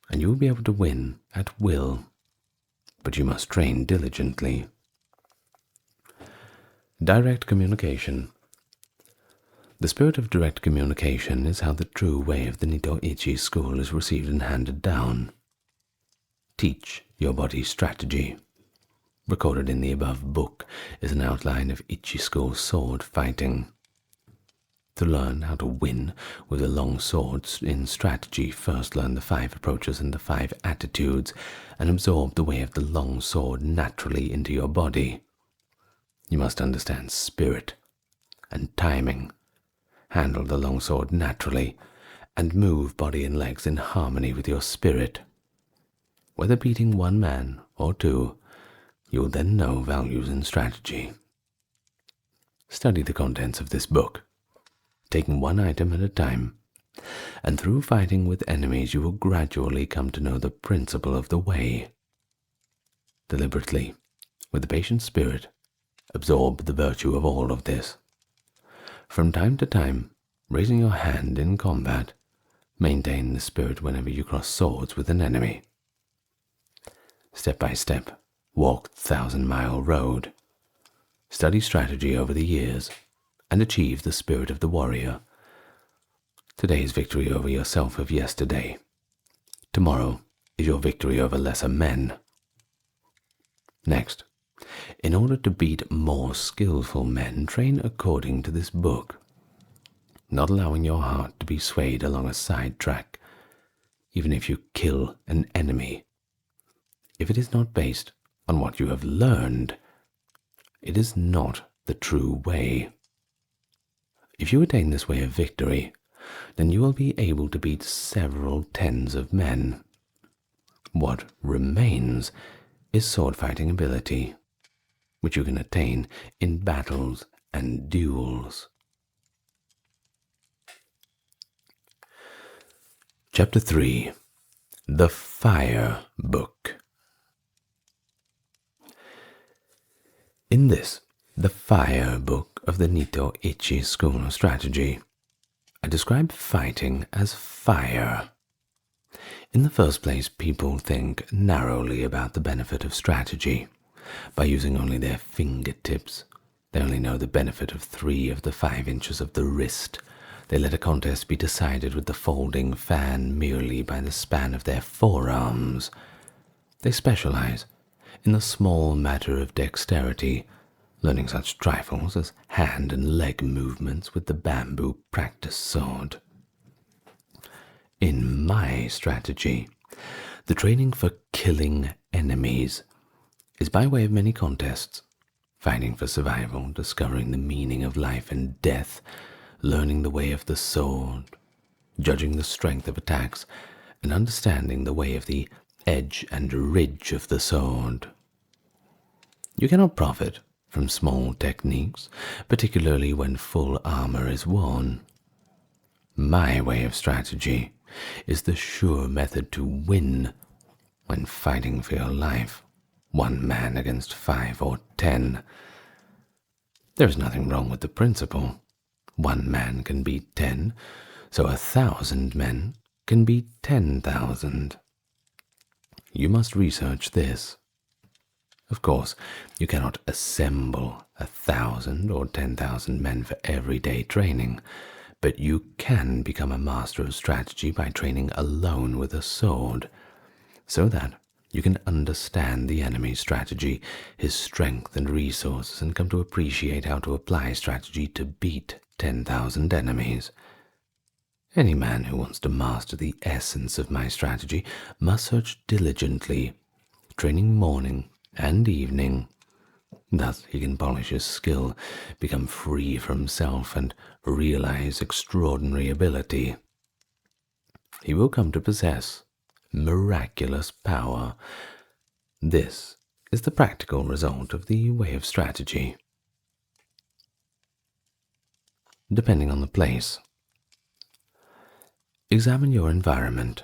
and you will be able to win at will. But you must train diligently. Direct communication. The spirit of direct communication is how the true way of the Nito-Ichi school is received and handed down. Teach your body strategy. Recorded in the above book is an outline of Ichi school sword fighting. To learn how to win with a long sword in strategy, first learn the 5 approaches and the 5 attitudes, and absorb the way of the long sword naturally into your body. You must understand spirit and timing, handle the long sword naturally, and move body and legs in harmony with your spirit. Whether beating one man or 2, you will then know values in strategy. Study the contents of this book, taking one item at a time, and through fighting with enemies you will gradually come to know the principle of the way. Deliberately, with a patient spirit, absorb the virtue of all of this. From time to time, raising your hand in combat, maintain the spirit whenever you cross swords with an enemy. Step by step, walk the 1,000-mile road. Study strategy over the years, and achieve the spirit of the warrior. Today's victory over yourself of yesterday. Tomorrow is your victory over lesser men. Next, in order to beat more skillful men, train according to this book, not allowing your heart to be swayed along a side track, even if you kill an enemy. If it is not based on what you have learned, it is not the true way. If you attain this way of victory, then you will be able to beat several tens of men. What remains is sword fighting ability, which you can attain in battles and duels. Chapter 3. The Fire Book. In this, the Fire Book of the Nito-Ichi School of Strategy, I describe fighting as fire. In the first place, people think narrowly about the benefit of strategy. By using only their fingertips, they only know the benefit of 3 of the 5 inches of the wrist. They let a contest be decided with the folding fan merely by the span of their forearms. They specialize in the small matter of dexterity, learning such trifles as hand and leg movements with the bamboo practice sword. In my strategy, the training for killing enemies is by way of many contests, fighting for survival, discovering the meaning of life and death, learning the way of the sword, judging the strength of attacks, and understanding the way of the edge and ridge of the sword. You cannot profit from small techniques, particularly when full armor is worn. My way of strategy is the sure method to win when fighting for your life, one man against 5 or 10. There is nothing wrong with the principle. One man can beat 10, so 1,000 men can beat 10,000. You must research this. Of course, you cannot assemble 1,000 or 10,000 men for everyday training, but you can become a master of strategy by training alone with a sword, so that you can understand the enemy's strategy, his strength and resources, and come to appreciate how to apply strategy to beat 10,000 enemies. Any man who wants to master the essence of my strategy must search diligently, training morning and evening. Thus he can polish his skill, become free from self, and realize extraordinary ability. He will come to possess miraculous power. This is the practical result of the way of strategy. Depending on the place. Examine your environment.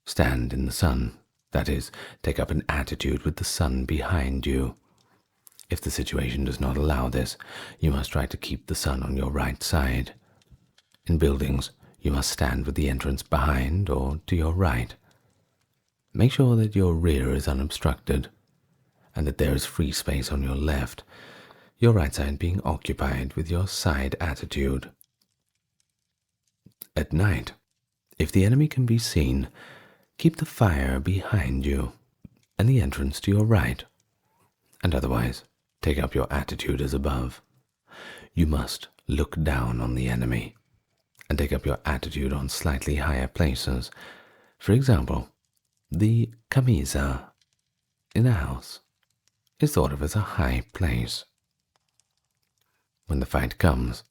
Stand in the sun, that is, take up an attitude with the sun behind you. If the situation does not allow this, you must try to keep the sun on your right side. In buildings, you must stand with the entrance behind or to your right. Make sure that your rear is unobstructed, and that there is free space on your left, your right side being occupied with your side attitude. At night, if the enemy can be seen, keep the fire behind you and the entrance to your right, and otherwise take up your attitude as above. You must look down on the enemy and take up your attitude on slightly higher places. For example, the camisa in a house is thought of as a high place. When the fight comes,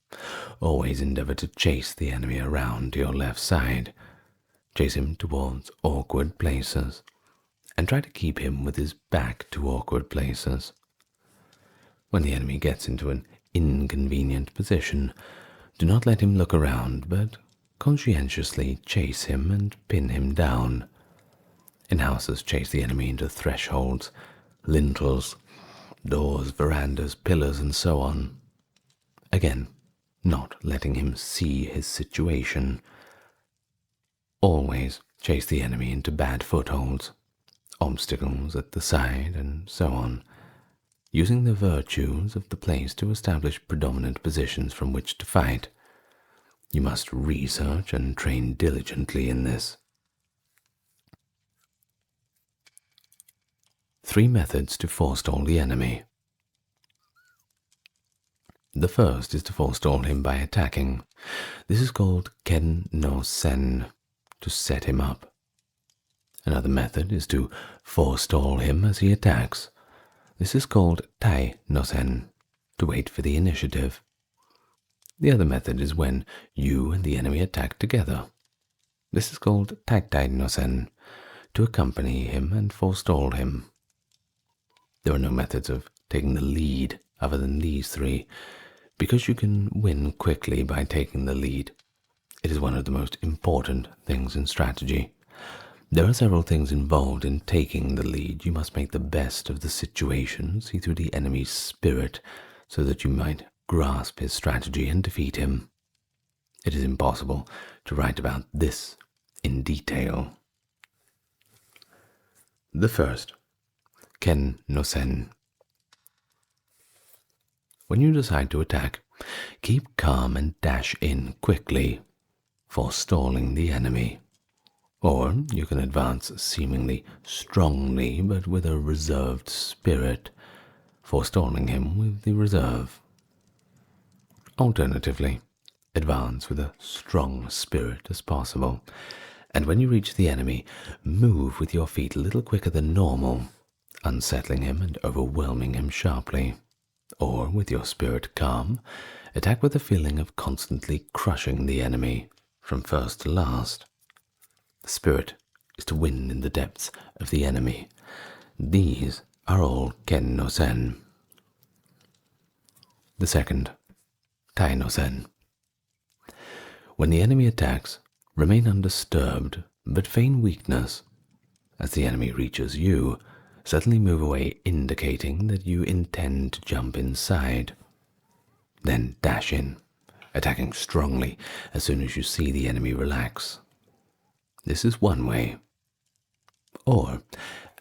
always endeavor to chase the enemy around to your left side. Chase him towards awkward places, and try to keep him with his back to awkward places. When the enemy gets into an inconvenient position, do not let him look around, but conscientiously chase him and pin him down. In houses, chase the enemy into thresholds, lintels, doors, verandas, pillars, and so on. Again, not letting him see his situation. Always chase the enemy into bad footholds, obstacles at the side, and so on, using the virtues of the place to establish predominant positions from which to fight. You must research and train diligently in this. 3 methods to forestall the enemy. The first is to forestall him by attacking. This is called ken no sen, to set him up. Another method is to forestall him as he attacks. This is called tai no sen, to wait for the initiative. The other method is when you and the enemy attack together. This is called tai no sen, to accompany him and forestall him. There are no methods of taking the lead other than these 3, because you can win quickly by taking the lead. It is one of the most important things in strategy. There are several things involved in taking the lead. You must make the best of the situation, see through the enemy's spirit, so that you might grasp his strategy and defeat him. It is impossible to write about this in detail. The first, ken no sen. When you decide to attack, keep calm and dash in quickly, forestalling the enemy. Or you can advance seemingly strongly, but with a reserved spirit, forestalling him with the reserve. Alternatively, advance with a strong spirit as possible, and when you reach the enemy, move with your feet a little quicker than normal, unsettling him and overwhelming him sharply. Or, with your spirit calm, attack with a feeling of constantly crushing the enemy, from first to last. The spirit is to win in the depths of the enemy. These are all ken no sen. The second, Tai no Sen. When the enemy attacks, remain undisturbed, but feign weakness. As the enemy reaches you, suddenly move away, indicating that you intend to jump inside. Then dash in, attacking strongly as soon as you see the enemy relax. This is one way. Or,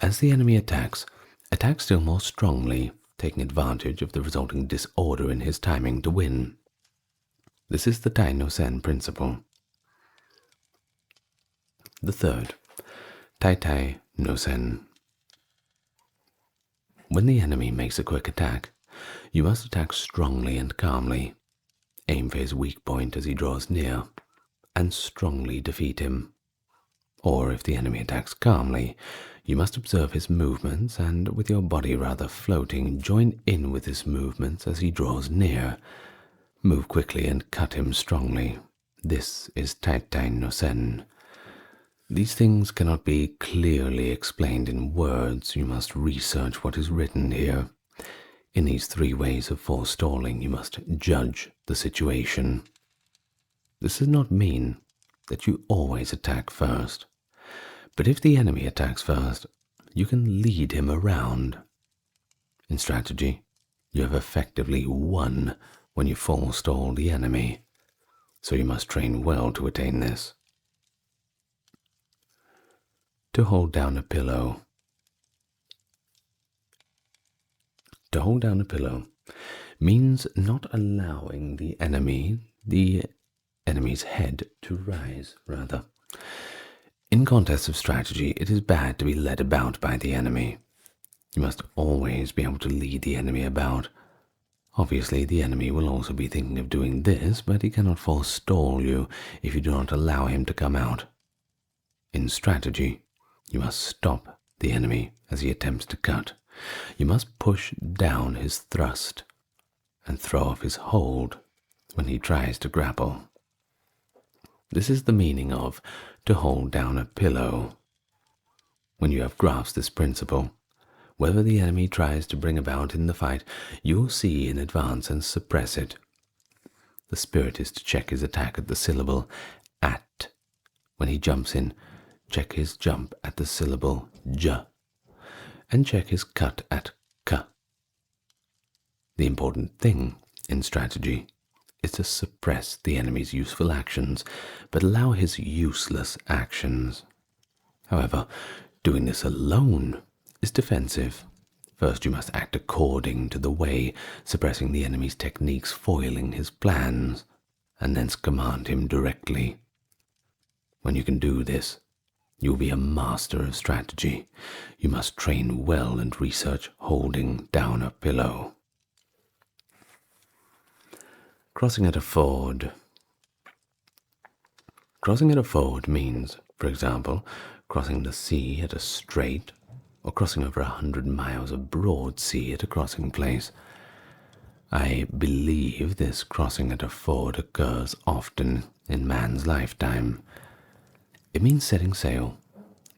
as the enemy attacks, attack still more strongly, taking advantage of the resulting disorder in his timing to win. This is the Tai no Sen principle. The third, Tai no Sen. When the enemy makes a quick attack, you must attack strongly and calmly. Aim for his weak point as he draws near, and strongly defeat him. Or if the enemy attacks calmly, you must observe his movements and, with your body rather floating, join in with his movements as he draws near. Move quickly and cut him strongly. This is Tai no Sen. These things cannot be clearly explained in words. You must research what is written here. In these three ways of forestalling, you must judge the situation. This does not mean that you always attack first. But if the enemy attacks first, you can lead him around. In strategy, you have effectively won when you forestall the enemy, so you must train well to attain this. To hold down a pillow. To hold down a pillow means not allowing the enemy's head to rise, rather. In contests of strategy, it is bad to be led about by the enemy. You must always be able to lead the enemy about. Obviously, the enemy will also be thinking of doing this, but he cannot forestall you if you do not allow him to come out. In strategy, you must stop the enemy as he attempts to cut. You must push down his thrust and throw off his hold when he tries to grapple. This is the meaning of to hold down a pillow. When you have grasped this principle, whether the enemy tries to bring about in the fight, you will see in advance and suppress it. The spirit is to check his attack at the syllable at. When he jumps in, check his jump at the syllable j, and check his cut at k. The important thing in strategy is to suppress the enemy's useful actions, but allow his useless actions. However, doing this alone is defensive. First, you must act according to the way, suppressing the enemy's techniques, foiling his plans, and thence command him directly. When you can do this, you will be a master of strategy. You must train well and research holding down a pillow. Crossing at a ford. Crossing at a ford means, for example, crossing the sea at a strait, or crossing over 100 miles of broad sea at a crossing place. I believe this crossing at a ford occurs often in man's lifetime. It means setting sail,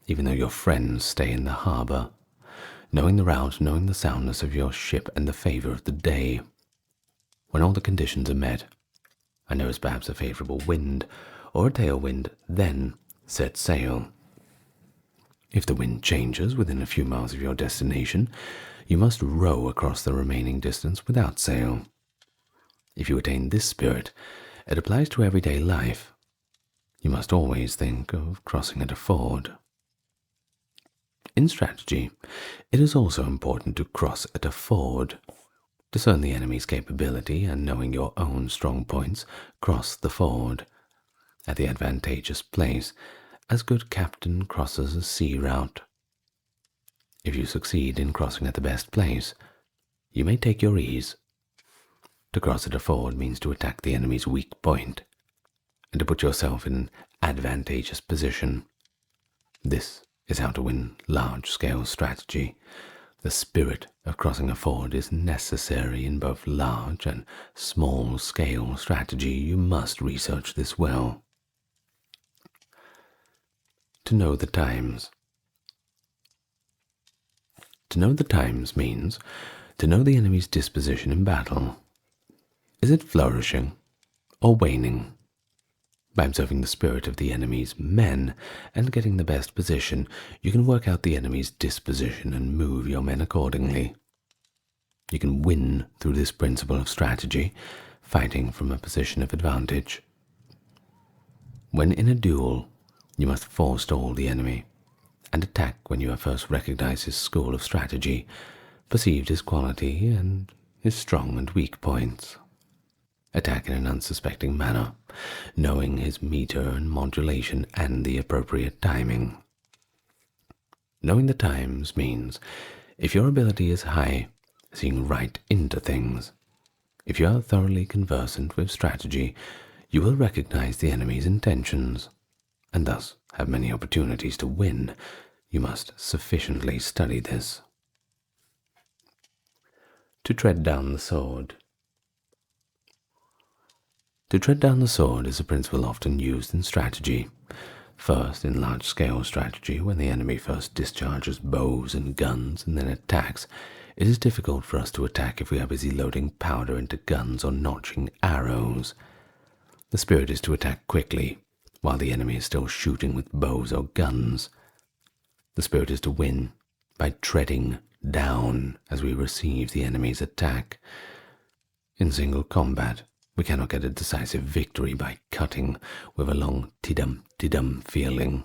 even though your friends stay in the harbor, knowing the route, knowing the soundness of your ship and the favor of the day. When all the conditions are met, I notice perhaps a favorable wind or a tailwind, then set sail. If the wind changes within a few miles of your destination, you must row across the remaining distance without sail. If you attain this spirit, it applies to everyday life. You must always think of crossing at a ford. In strategy, it is also important to cross at a ford. Discern the enemy's capability and, knowing your own strong points, cross the ford at the advantageous place, as good captain crosses a sea route. If you succeed in crossing at the best place, you may take your ease. To cross at a ford means to attack the enemy's weak point, and to put yourself in an advantageous position. This is how to win large-scale strategy. The spirit of crossing a ford is necessary in both large and small-scale strategy. You must research this well. To know the times. To know the times means to know the enemy's disposition in battle. Is it flourishing or waning? By observing the spirit of the enemy's men and getting the best position, you can work out the enemy's disposition and move your men accordingly. You can win through this principle of strategy, fighting from a position of advantage. When in a duel, you must forestall the enemy and attack when you have first recognized his school of strategy, perceived his quality and his strong and weak points. Attack in an unsuspecting manner, knowing his meter and modulation and the appropriate timing. Knowing the times means, if your ability is high, seeing right into things. If you are thoroughly conversant with strategy, you will recognize the enemy's intentions, and thus have many opportunities to win. You must sufficiently study this. To tread down the sword. To tread down the sword is a principle often used in strategy. First, in large-scale strategy, when the enemy first discharges bows and guns and then attacks, it is difficult for us to attack if we are busy loading powder into guns or notching arrows. The spirit is to attack quickly, while the enemy is still shooting with bows or guns. The spirit is to win by treading down as we receive the enemy's attack. In single combat, we cannot get a decisive victory by cutting with a long tidum feeling.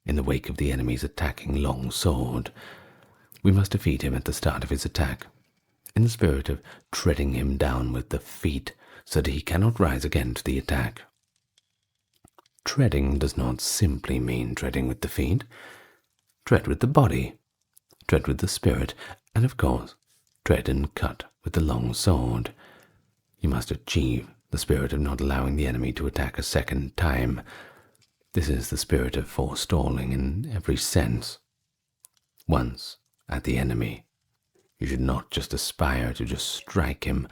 In the wake of the enemy's attacking long sword, we must defeat him at the start of his attack, in the spirit of treading him down with the feet so that he cannot rise again to the attack. Treading does not simply mean treading with the feet. Tread with the body, tread with the spirit, and of course, tread and cut with the long sword. You must achieve the spirit of not allowing the enemy to attack a second time. This is the spirit of forestalling in every sense. Once at the enemy, you should not just aspire to just strike him,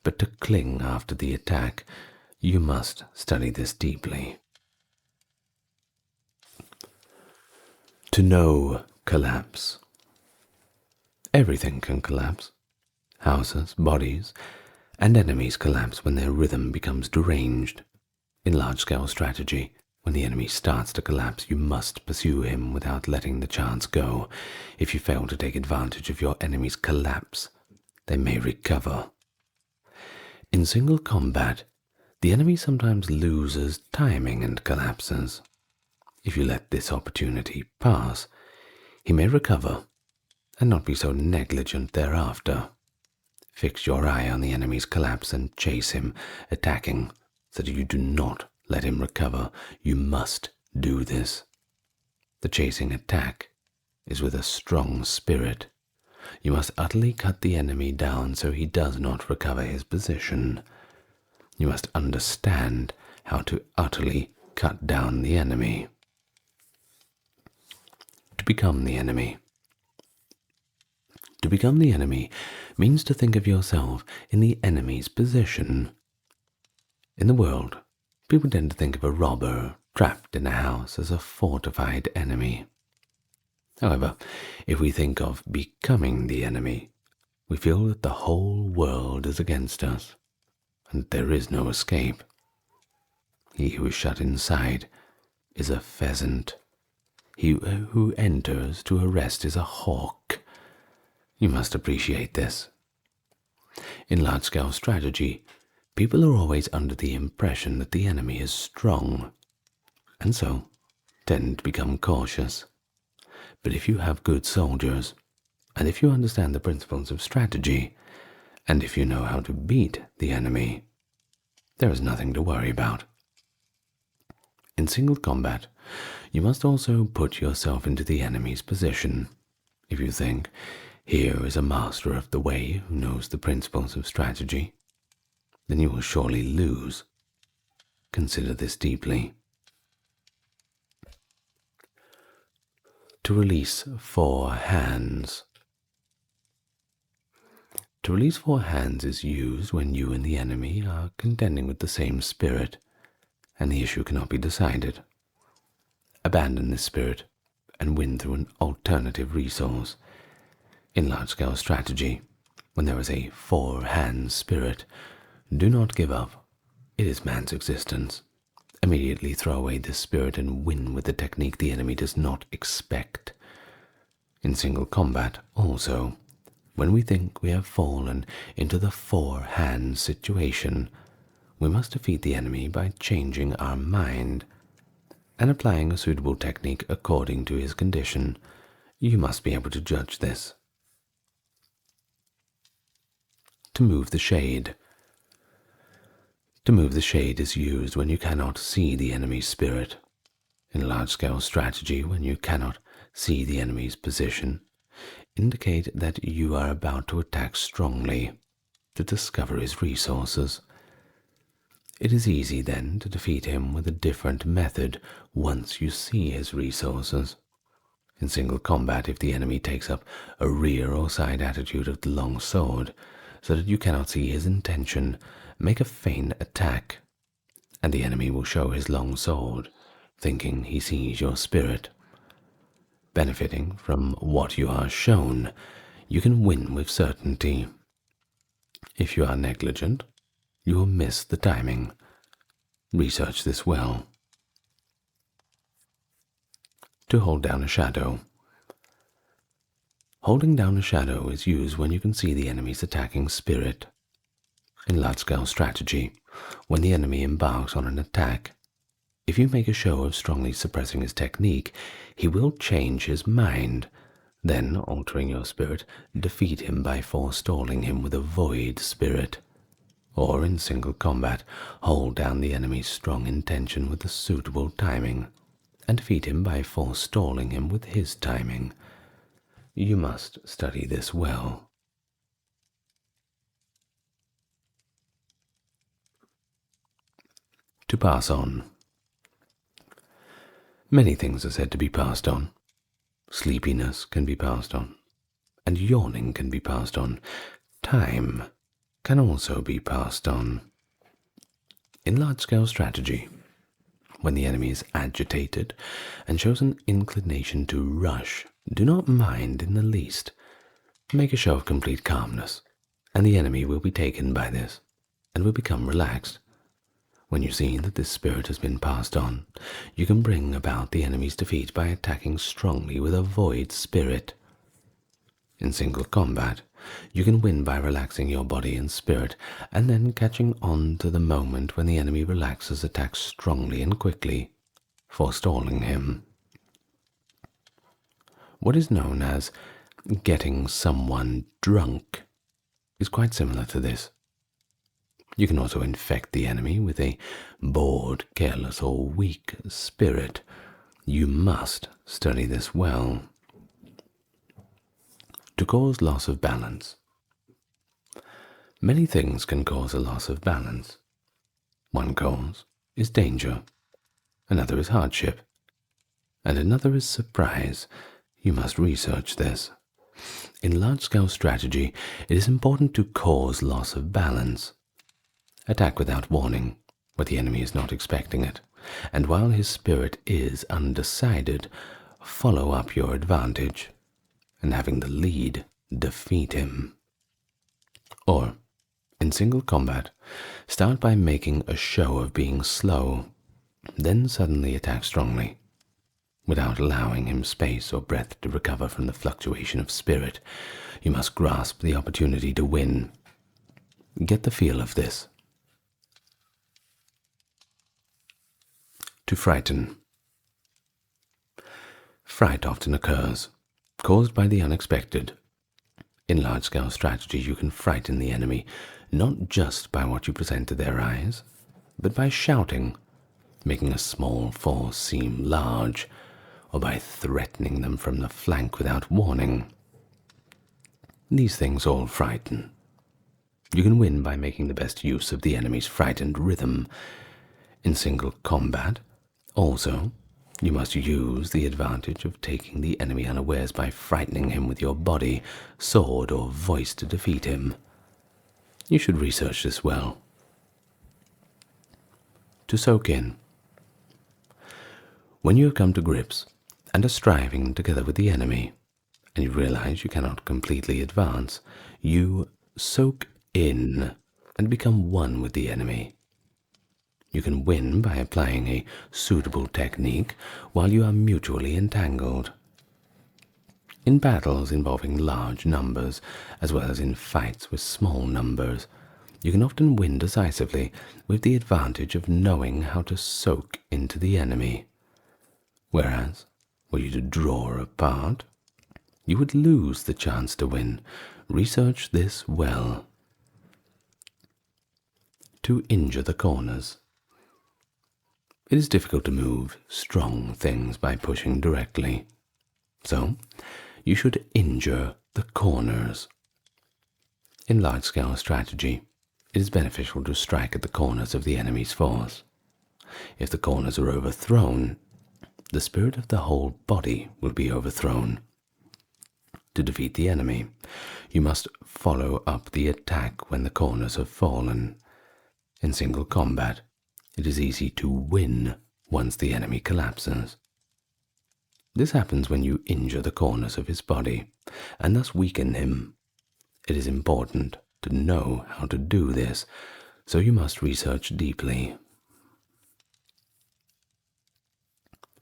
but to cling after the attack. You must study this deeply. To know collapse. Everything can collapse. Houses, bodies, and enemies collapse when their rhythm becomes deranged. In large-scale strategy, when the enemy starts to collapse, you must pursue him without letting the chance go. If you fail to take advantage of your enemy's collapse, they may recover. In single combat, the enemy sometimes loses timing and collapses. If you let this opportunity pass, he may recover and not be so negligent thereafter. Fix your eye on the enemy's collapse and chase him, attacking, so that you do not let him recover. You must do this. The chasing attack is with a strong spirit. You must utterly cut the enemy down so he does not recover his position. You must understand how to utterly cut down the enemy. To become the enemy. To become the enemy means to think of yourself in the enemy's position. In the world, people tend to think of a robber trapped in a house as a fortified enemy. However, if we think of becoming the enemy, we feel that the whole world is against us, and there is no escape. He who is shut inside is a pheasant. He who enters to arrest is a hawk. You must appreciate this. In large-scale strategy, people are always under the impression that the enemy is strong, and so tend to become cautious. But if you have good soldiers, and if you understand the principles of strategy, and if you know how to beat the enemy, there is nothing to worry about. In single combat, you must also put yourself into the enemy's position. If you think, here is a master of the way who knows the principles of strategy, then you will surely lose. Consider this deeply. To release 4 hands. To release 4 hands is used when you and the enemy are contending with the same spirit, and the issue cannot be decided. Abandon this spirit and win through an alternative resource. In large-scale strategy, when there is a 4-hand spirit, Do not give up. It is man's existence. Immediately throw away this spirit and win with the technique the enemy does not expect. In single combat, also, when we think we have fallen into the four-hand situation, we must defeat the enemy by changing our mind and applying a suitable technique according to his condition. You must be able to judge this. To move the shade. To move the shade is used when you cannot see the enemy's spirit. In large-scale strategy, when you cannot see the enemy's position, indicate that you are about to attack strongly to discover his resources. It is easy then to defeat him with a different method once you see his resources. In single combat, if the enemy takes up a rear or side attitude of the long sword, so that you cannot see his intention, make a feint attack, and the enemy will show his long sword, thinking he sees your spirit. Benefiting from what you are shown, you can win with certainty. If you are negligent, you will miss the timing. Research this well. To hold down a shadow. Holding down a shadow is used when you can see the enemy's attacking spirit. In large-scale strategy, when the enemy embarks on an attack, if you make a show of strongly suppressing his technique, he will change his mind. Then, altering your spirit, defeat him by forestalling him with a void spirit. Or, in single combat, hold down the enemy's strong intention with a suitable timing, and defeat him by forestalling him with his timing. You must study this well. To pass on. Many things are said to be passed on. Sleepiness can be passed on, and yawning can be passed on. Time can also be passed on. In large-scale strategy, when the enemy is agitated and shows an inclination to rush, do not mind in the least. Make a show of complete calmness, and the enemy will be taken by this, and will become relaxed. When you see that this spirit has been passed on, you can bring about the enemy's defeat by attacking strongly with a void spirit. In single combat, you can win by relaxing your body and spirit, and then catching on to the moment when the enemy relaxes, attack strongly and quickly, forestalling him. What is known as getting someone drunk is quite similar to this. You can also infect the enemy with a bored, careless, or weak spirit. You must study this well. To cause loss of balance. Many things can cause a loss of balance. One cause is danger, another is hardship, and another is surprise. You must research this. In large-scale strategy, it is important to cause loss of balance. Attack without warning, where the enemy is not expecting it, and while his spirit is undecided, follow up your advantage, and having the lead, defeat him. Or, in single combat, start by making a show of being slow, then suddenly attack strongly, without allowing him space or breath to recover from the fluctuation of spirit. You must grasp the opportunity to win. Get the feel of this. To frighten. Fright often occurs, caused by the unexpected. In large-scale strategy, you can frighten the enemy, not just by what you present to their eyes, but by shouting, making a small force seem large, or by threatening them from the flank without warning. These things all frighten. You can win by making the best use of the enemy's frightened rhythm. In single combat, also, you must use the advantage of taking the enemy unawares by frightening him with your body, sword, or voice to defeat him. You should research this well. To soak in. When you have come to grips and are striving together with the enemy, and you realize you cannot completely advance, you soak in and become one with the enemy. You can win by applying a suitable technique while you are mutually entangled. In battles involving large numbers, as well as in fights with small numbers, you can often win decisively with the advantage of knowing how to soak into the enemy. Whereas, were you to draw apart, you would lose the chance to win. Research this well. To injure the corners. It is difficult to move strong things by pushing directly. So, you should injure the corners. In large-scale strategy, it is beneficial to strike at the corners of the enemy's force. If the corners are overthrown, the spirit of the whole body will be overthrown. To defeat the enemy, you must follow up the attack when the corners have fallen. In single combat, it is easy to win once the enemy collapses. This happens when you injure the corners of his body, and thus weaken him. It is important to know how to do this, so you must research deeply.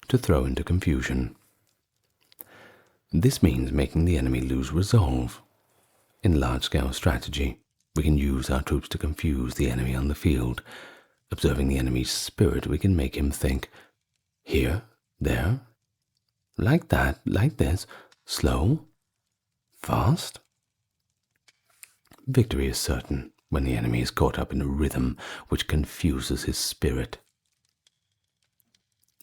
To throw into confusion. This means making the enemy lose resolve. In large-scale strategy, we can use our troops to confuse the enemy on the field. Observing the enemy's spirit, we can make him think, here, there, like that, like this, slow, fast. Victory is certain when the enemy is caught up in a rhythm which confuses his spirit.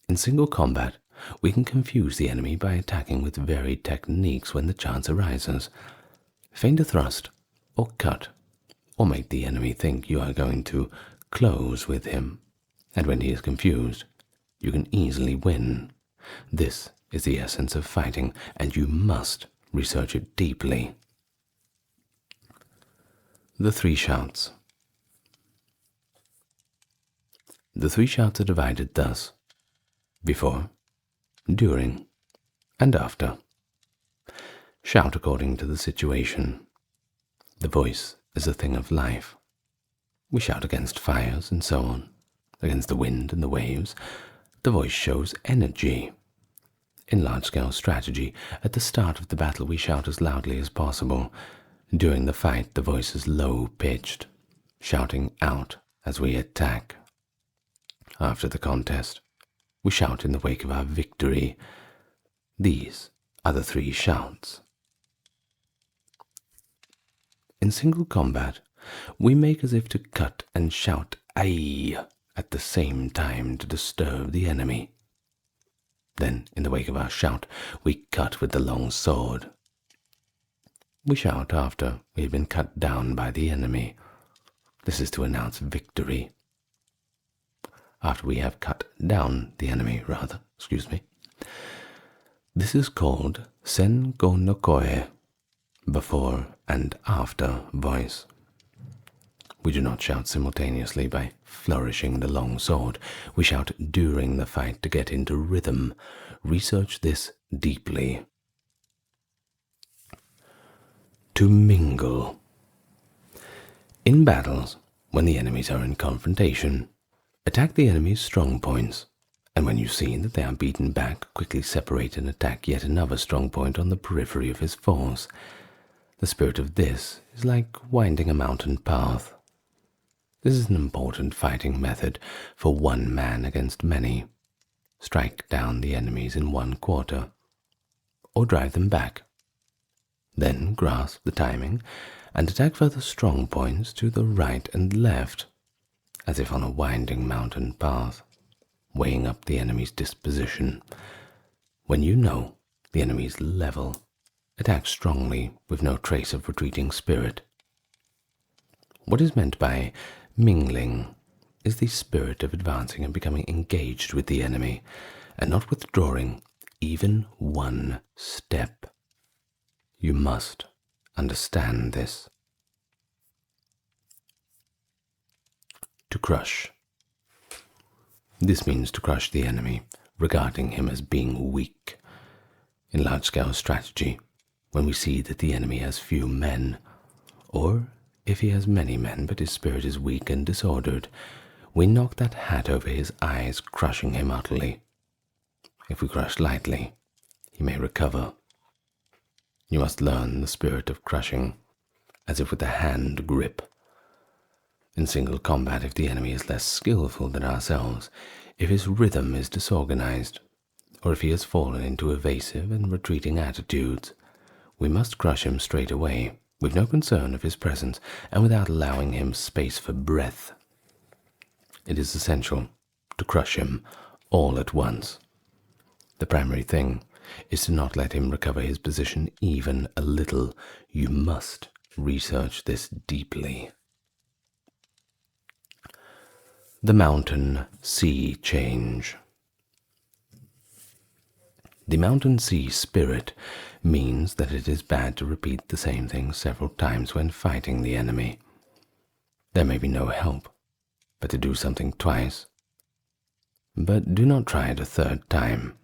In single combat, we can confuse the enemy by attacking with varied techniques when the chance arises. Feint a thrust, or cut, or make the enemy think you are going to close with him, and when he is confused, you can easily win. This is the essence of fighting, and you must research it deeply. The three shouts. The three shouts are divided thus: before, during, and after. Shout according to the situation. The voice is a thing of life. We shout against fires and so on, against the wind and the waves. The voice shows energy. In large-scale strategy, at the start of the battle we shout as loudly as possible. During the fight, the voice is low-pitched, shouting out as we attack. After the contest, we shout in the wake of our victory. These are the three shouts. In single combat, we make as if to cut and shout "Aye" at the same time to disturb the enemy. Then, in the wake of our shout, we cut with the long sword. We shout after we have been cut down by the enemy. This is to announce victory. After we have cut down the enemy, This is called sen go no koe, before and after voice. We do not shout simultaneously by flourishing the long sword. We shout during the fight to get into rhythm. Research this deeply. To mingle. In battles, when the enemies are in confrontation, attack the enemy's strong points, and when you see that they are beaten back, quickly separate and attack yet another strong point on the periphery of his force. The spirit of this is like winding a mountain path. This is an important fighting method for one man against many. Strike down the enemies in one quarter, or drive them back. Then grasp the timing and attack further strong points to the right and left, as if on a winding mountain path, weighing up the enemy's disposition. When you know the enemy's level, attack strongly with no trace of retreating spirit. What is meant by mingling is the spirit of advancing and becoming engaged with the enemy, and not withdrawing even one step. You must understand this. To crush. This means to crush the enemy, regarding him as being weak. In large-scale strategy, when we see that the enemy has few men, or If he has many men, but his spirit is weak and disordered, we knock that hat over his eyes, crushing him utterly. If we crush lightly, he may recover. You must learn the spirit of crushing, as if with a hand grip. In single combat, if the enemy is less skillful than ourselves, if his rhythm is disorganized, or if he has fallen into evasive and retreating attitudes, we must crush him straight away, with no concern of his presence, and without allowing him space for breath. It is essential to crush him all at once. The primary thing is to not let him recover his position even a little. You must research this deeply. The mountain-sea change. The mountain-sea spirit means that it is bad to repeat the same thing several times when fighting the enemy. There may be no help but to do something twice. But do not try it a third time.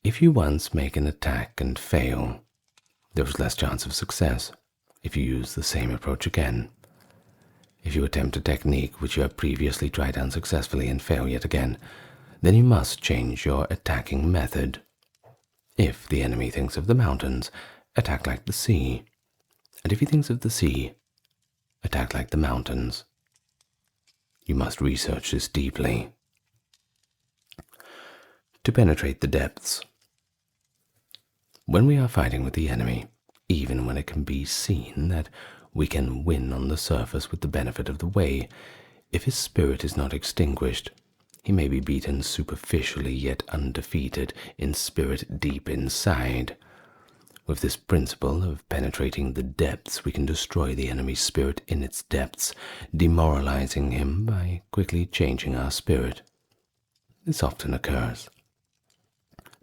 If you once make an attack and fail, there is less chance of success if you use the same approach again. If you attempt a technique which you have previously tried unsuccessfully and fail yet again, then you must change your attacking method. If the enemy thinks of the mountains, attack like the sea. And if he thinks of the sea, attack like the mountains. You must research this deeply. To penetrate the depths. When we are fighting with the enemy, even when it can be seen that we can win on the surface with the benefit of the way, if his spirit is not extinguished, he may be beaten superficially yet undefeated in spirit deep inside. With this principle of penetrating the depths, we can destroy the enemy's spirit in its depths, demoralizing him by quickly changing our spirit. This often occurs.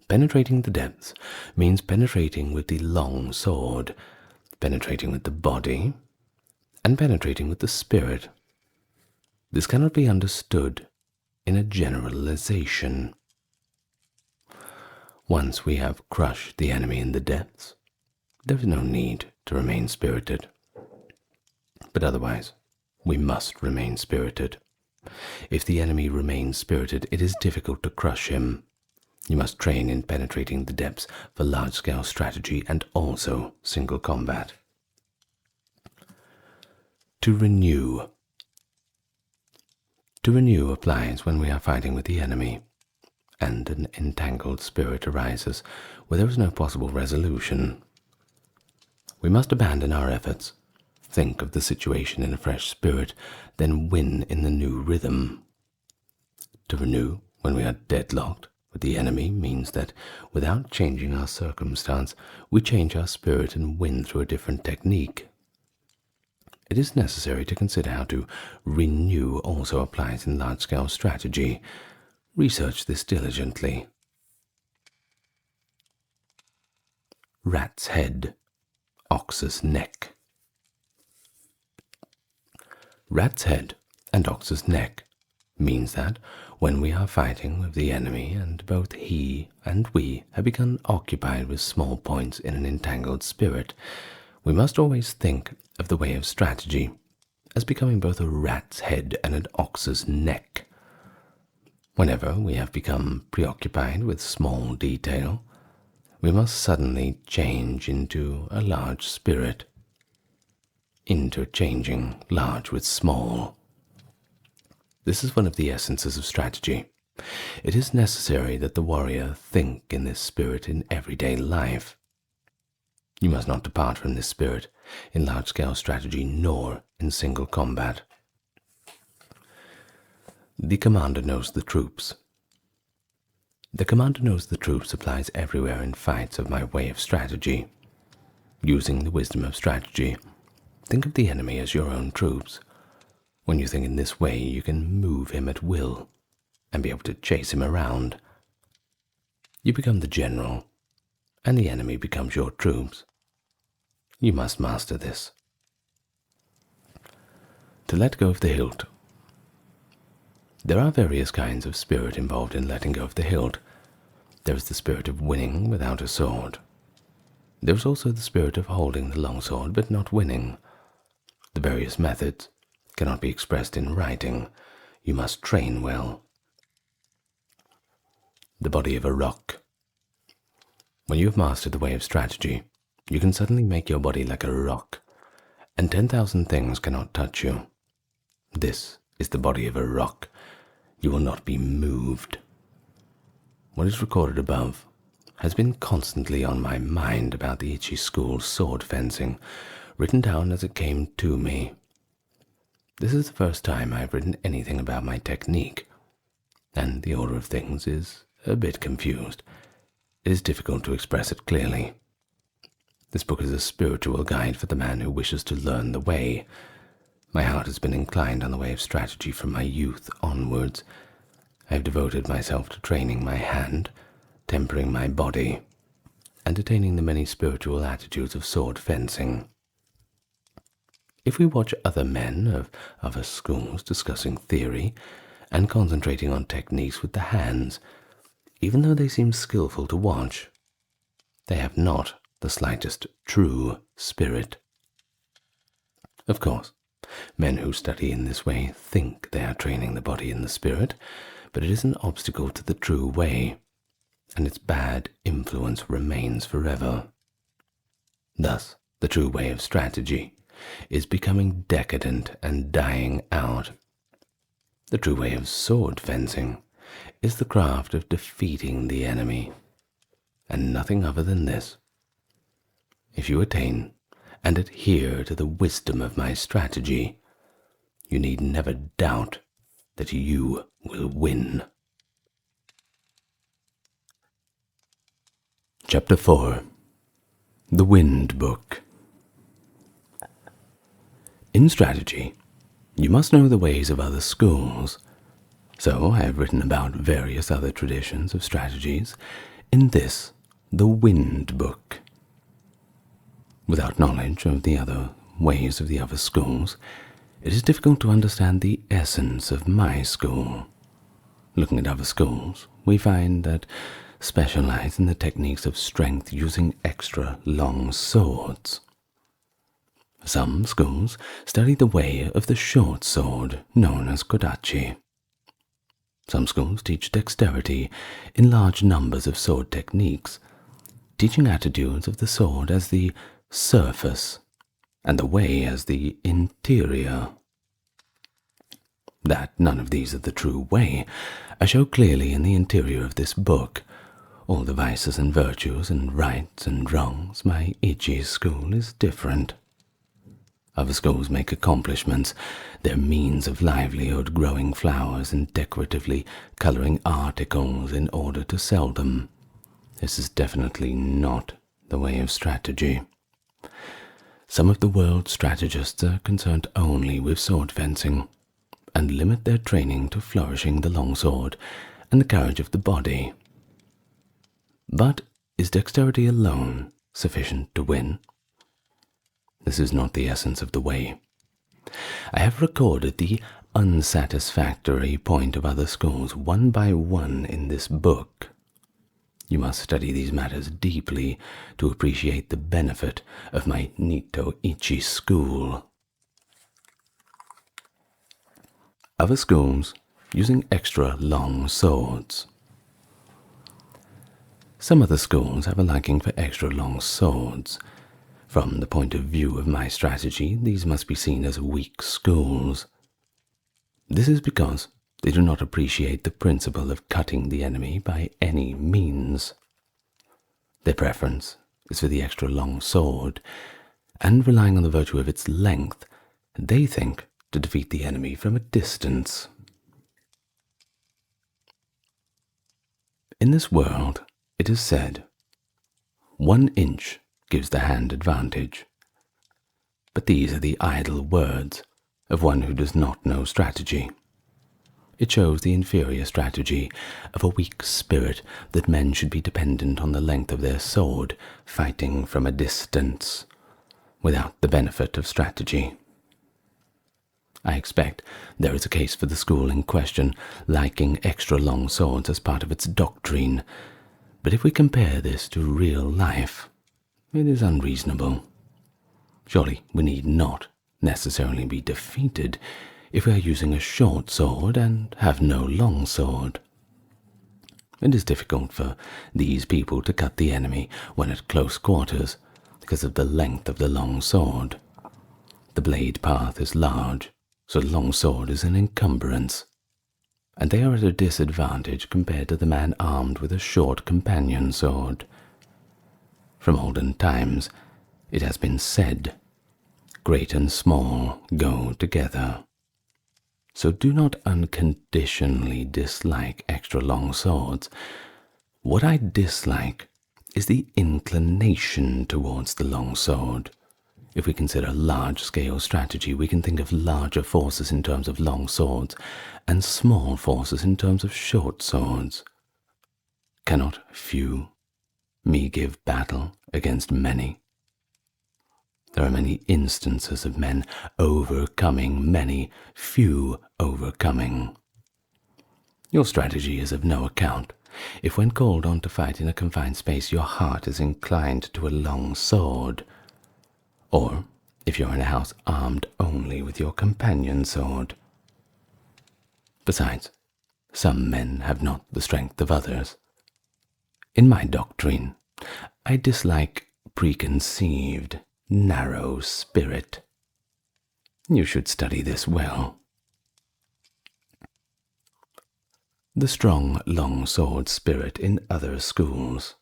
Penetrating the depths means penetrating with the long sword, penetrating with the body, and penetrating with the spirit. This cannot be understood in a generalization. Once we have crushed the enemy in the depths, there is no need to remain spirited. But otherwise, we must remain spirited. If the enemy remains spirited, it is difficult to crush him. You must train in penetrating the depths for large-scale strategy and also single combat. To renew. To renew applies when we are fighting with the enemy, and an entangled spirit arises where there is no possible resolution. We must abandon our efforts, think of the situation in a fresh spirit, then win in the new rhythm. To renew when we are deadlocked with the enemy means that without changing our circumstance, we change our spirit and win through a different technique. It is necessary to consider how to renew also applies in large-scale strategy. Research this diligently. Rat's head, ox's neck. Rat's head and ox's neck means that when we are fighting with the enemy and both he and we have become occupied with small points in an entangled spirit, we must always think of the way of strategy as becoming both a rat's head and an ox's neck. Whenever we have become preoccupied with small detail, we must suddenly change into a large spirit, interchanging large with small. This is one of the essences of strategy. It is necessary that the warrior think in this spirit in everyday life. You must not depart from this spirit in large-scale strategy nor in single combat. The commander knows the troops. The commander knows the troops applies everywhere in fights of my way of strategy. Using the wisdom of strategy, think of the enemy as your own troops. When you think in this way, you can move him at will and be able to chase him around. You become the general, and the enemy becomes your troops. You must master this. To let go of the hilt. There are various kinds of spirit involved in letting go of the hilt. There is the spirit of winning without a sword. There is also the spirit of holding the long sword but not winning. The various methods cannot be expressed in writing. You must train well. The body of a rock. When you have mastered the way of strategy, you can suddenly make your body like a rock, and 10,000 things cannot touch you. This is the body of a rock. You will not be moved. What is recorded above has been constantly on my mind about the Ichi school sword fencing, written down as it came to me. This is the first time I have written anything about my technique, and the order of things is a bit confused. It is difficult to express it clearly. This book is a spiritual guide for the man who wishes to learn the way. My heart has been inclined on the way of strategy from my youth onwards. I have devoted myself to training my hand, tempering my body, and attaining the many spiritual attitudes of sword fencing. If we watch other men of other schools discussing theory and concentrating on techniques with the hands, even though they seem skillful to watch, they have not the slightest true spirit. Of course, men who study in this way think they are training the body and the spirit, but it is an obstacle to the true way, and its bad influence remains forever. Thus, the true way of strategy is becoming decadent and dying out. The true way of sword fencing is the craft of defeating the enemy, and nothing other than this. If you attain and adhere to the wisdom of my strategy, you need never doubt that you will win. Chapter 4. The Wind Book. In strategy, you must know the ways of other schools. So I have written about various other traditions of strategies in this, the Wind Book. Without knowledge of the other ways of the other schools, it is difficult to understand the essence of my school. Looking at other schools, we find that specialize in the techniques of strength using extra long swords. Some schools study the way of the short sword, known as kodachi. Some schools teach dexterity in large numbers of sword techniques, teaching attitudes of the sword as the surface and the way as the interior. That none of these are the true way, I show clearly in the interior of this book. All the vices and virtues and rights and wrongs, my Ichi school is different. Other schools make accomplishments, their means of livelihood, growing flowers and decoratively coloring articles in order to sell them. This is definitely not the way of strategy. Some of the world's strategists are concerned only with sword fencing, and limit their training to flourishing the long sword and the carriage of the body. But is dexterity alone sufficient to win? This is not the essence of the way. I have recorded the unsatisfactory point of other schools one by one in this book. You must study these matters deeply to appreciate the benefit of my Nito Ichi school. Other schools using extra long swords. Some other schools have a liking for extra long swords. From the point of view of my strategy, these must be seen as weak schools. This is because they do not appreciate the principle of cutting the enemy by any means. Their preference is for the extra long sword, and relying on the virtue of its length, they think to defeat the enemy from a distance. In this world, it is said, 1 inch gives the hand advantage. But these are the idle words of one who does not know strategy. It shows the inferior strategy of a weak spirit that men should be dependent on the length of their sword, fighting from a distance, without the benefit of strategy. I expect there is a case for the school in question liking extra long swords as part of its doctrine, but if we compare this to real life, it is unreasonable. Surely we need not necessarily be defeated if we are using a short sword and have no long sword. It is difficult for these people to cut the enemy when at close quarters because of the length of the long sword. The blade path is large, so the long sword is an encumbrance, and they are at a disadvantage compared to the man armed with a short companion sword. From olden times, it has been said, "Great and small go together." So do not unconditionally dislike extra long swords. What I dislike is the inclination towards the long sword. If we consider large-scale strategy, we can think of larger forces in terms of long swords and small forces in terms of short swords. Cannot few me give battle against many? There are many instances of men overcoming many, few overcoming. Your strategy is of no account if when called on to fight in a confined space your heart is inclined to a long sword, or if you're in a house armed only with your companion sword. Besides, some men have not the strength of others. In my doctrine, I dislike preconceived, narrow spirit. You should study this well. The strong long sword spirit in other schools.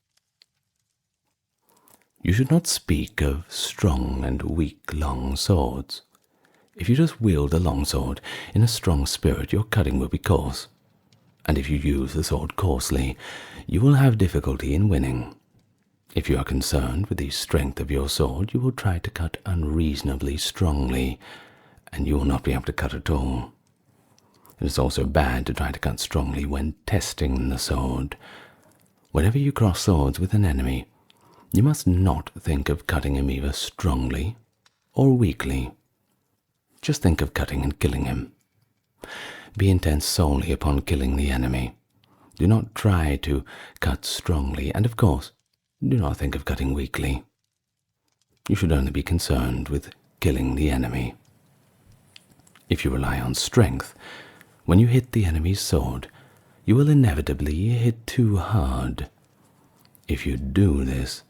You should not speak of strong and weak long swords. If you just wield a long sword in a strong spirit, your cutting will be coarse, and if you use the sword coarsely, you will have difficulty in winning. If you are concerned with the strength of your sword, you will try to cut unreasonably strongly, and you will not be able to cut at all. It is also bad to try to cut strongly when testing the sword. Whenever you cross swords with an enemy, you must not think of cutting him either strongly or weakly. Just think of cutting and killing him. Be intent solely upon killing the enemy. Do not try to cut strongly, and of course, do not think of cutting weakly. You should only be concerned with killing the enemy. If you rely on strength, when you hit the enemy's sword, you will inevitably hit too hard. If you do this,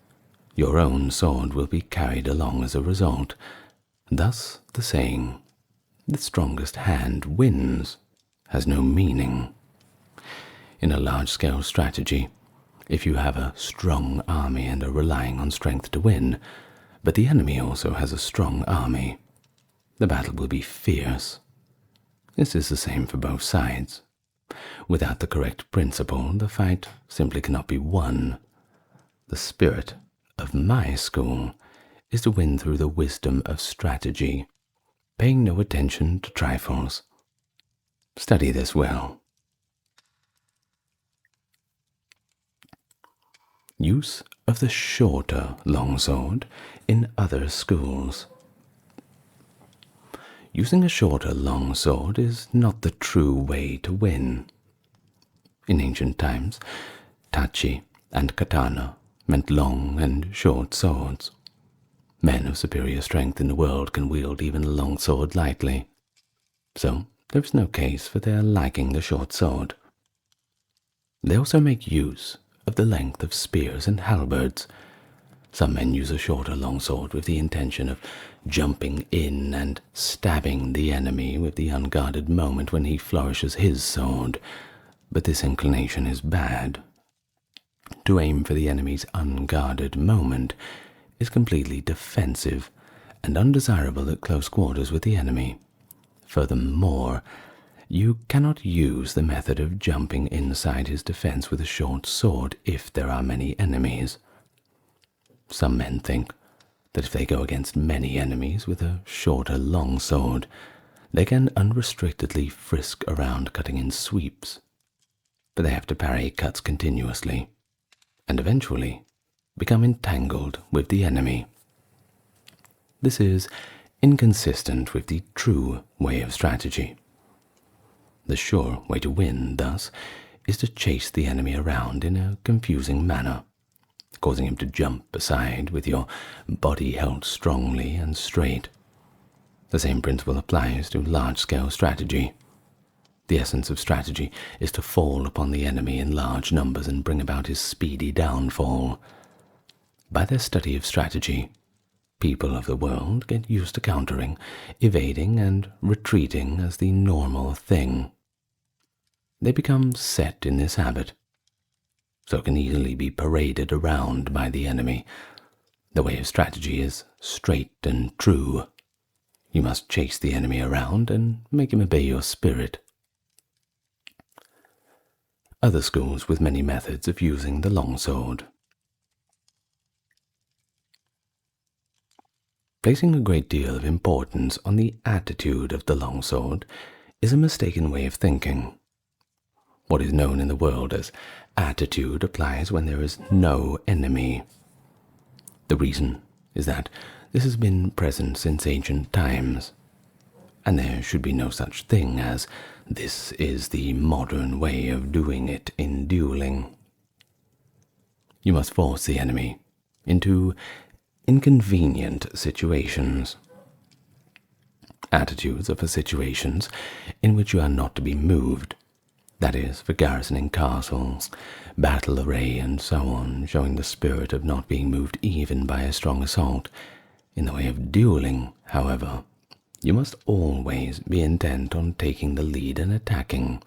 your own sword will be carried along as a result. Thus the saying, "The strongest hand wins," has no meaning. In a large-scale strategy, if you have a strong army and are relying on strength to win, but the enemy also has a strong army, the battle will be fierce. This is the same for both sides. Without the correct principle, the fight simply cannot be won. The spirit of my school is to win through the wisdom of strategy, paying no attention to trifles. Study this well. Use of the shorter longsword in other schools. Using a shorter longsword is not the true way to win. In ancient times, tachi and katana meant long and short swords. Men of superior strength in the world can wield even a long sword lightly, so there is no case for their liking the short sword. They also make use of the length of spears and halberds. Some men use a shorter longsword with the intention of jumping in and stabbing the enemy with the unguarded moment when he flourishes his sword, but this inclination is bad. To aim for the enemy's unguarded moment is completely defensive and undesirable at close quarters with the enemy. Furthermore, you cannot use the method of jumping inside his defense with a short sword if there are many enemies. Some men think that if they go against many enemies with a shorter long sword, they can unrestrictedly frisk around cutting in sweeps, but they have to parry cuts continuously, and eventually become entangled with the enemy. This is inconsistent with the true way of strategy. The sure way to win, thus, is to chase the enemy around in a confusing manner, causing him to jump aside with your body held strongly and straight. The same principle applies to large-scale strategy. The essence of strategy is to fall upon the enemy in large numbers and bring about his speedy downfall. By their study of strategy, people of the world get used to countering, evading, and retreating as the normal thing. They become set in this habit, so can easily be paraded around by the enemy. The way of strategy is straight and true. You must chase the enemy around and make him obey your spirit. Other schools with many methods of using the longsword. Placing a great deal of importance on the attitude of the longsword is a mistaken way of thinking. What is known in the world as attitude applies when there is no enemy. The reason is that this has been present since ancient times, and there should be no such thing as this is the modern way of doing it in dueling. You must force the enemy into inconvenient situations. Attitudes are for situations in which you are not to be moved. That is, for garrisoning castles, battle array, and so on, showing the spirit of not being moved even by a strong assault. In the way of dueling, however, you must always be intent on taking the lead and attacking.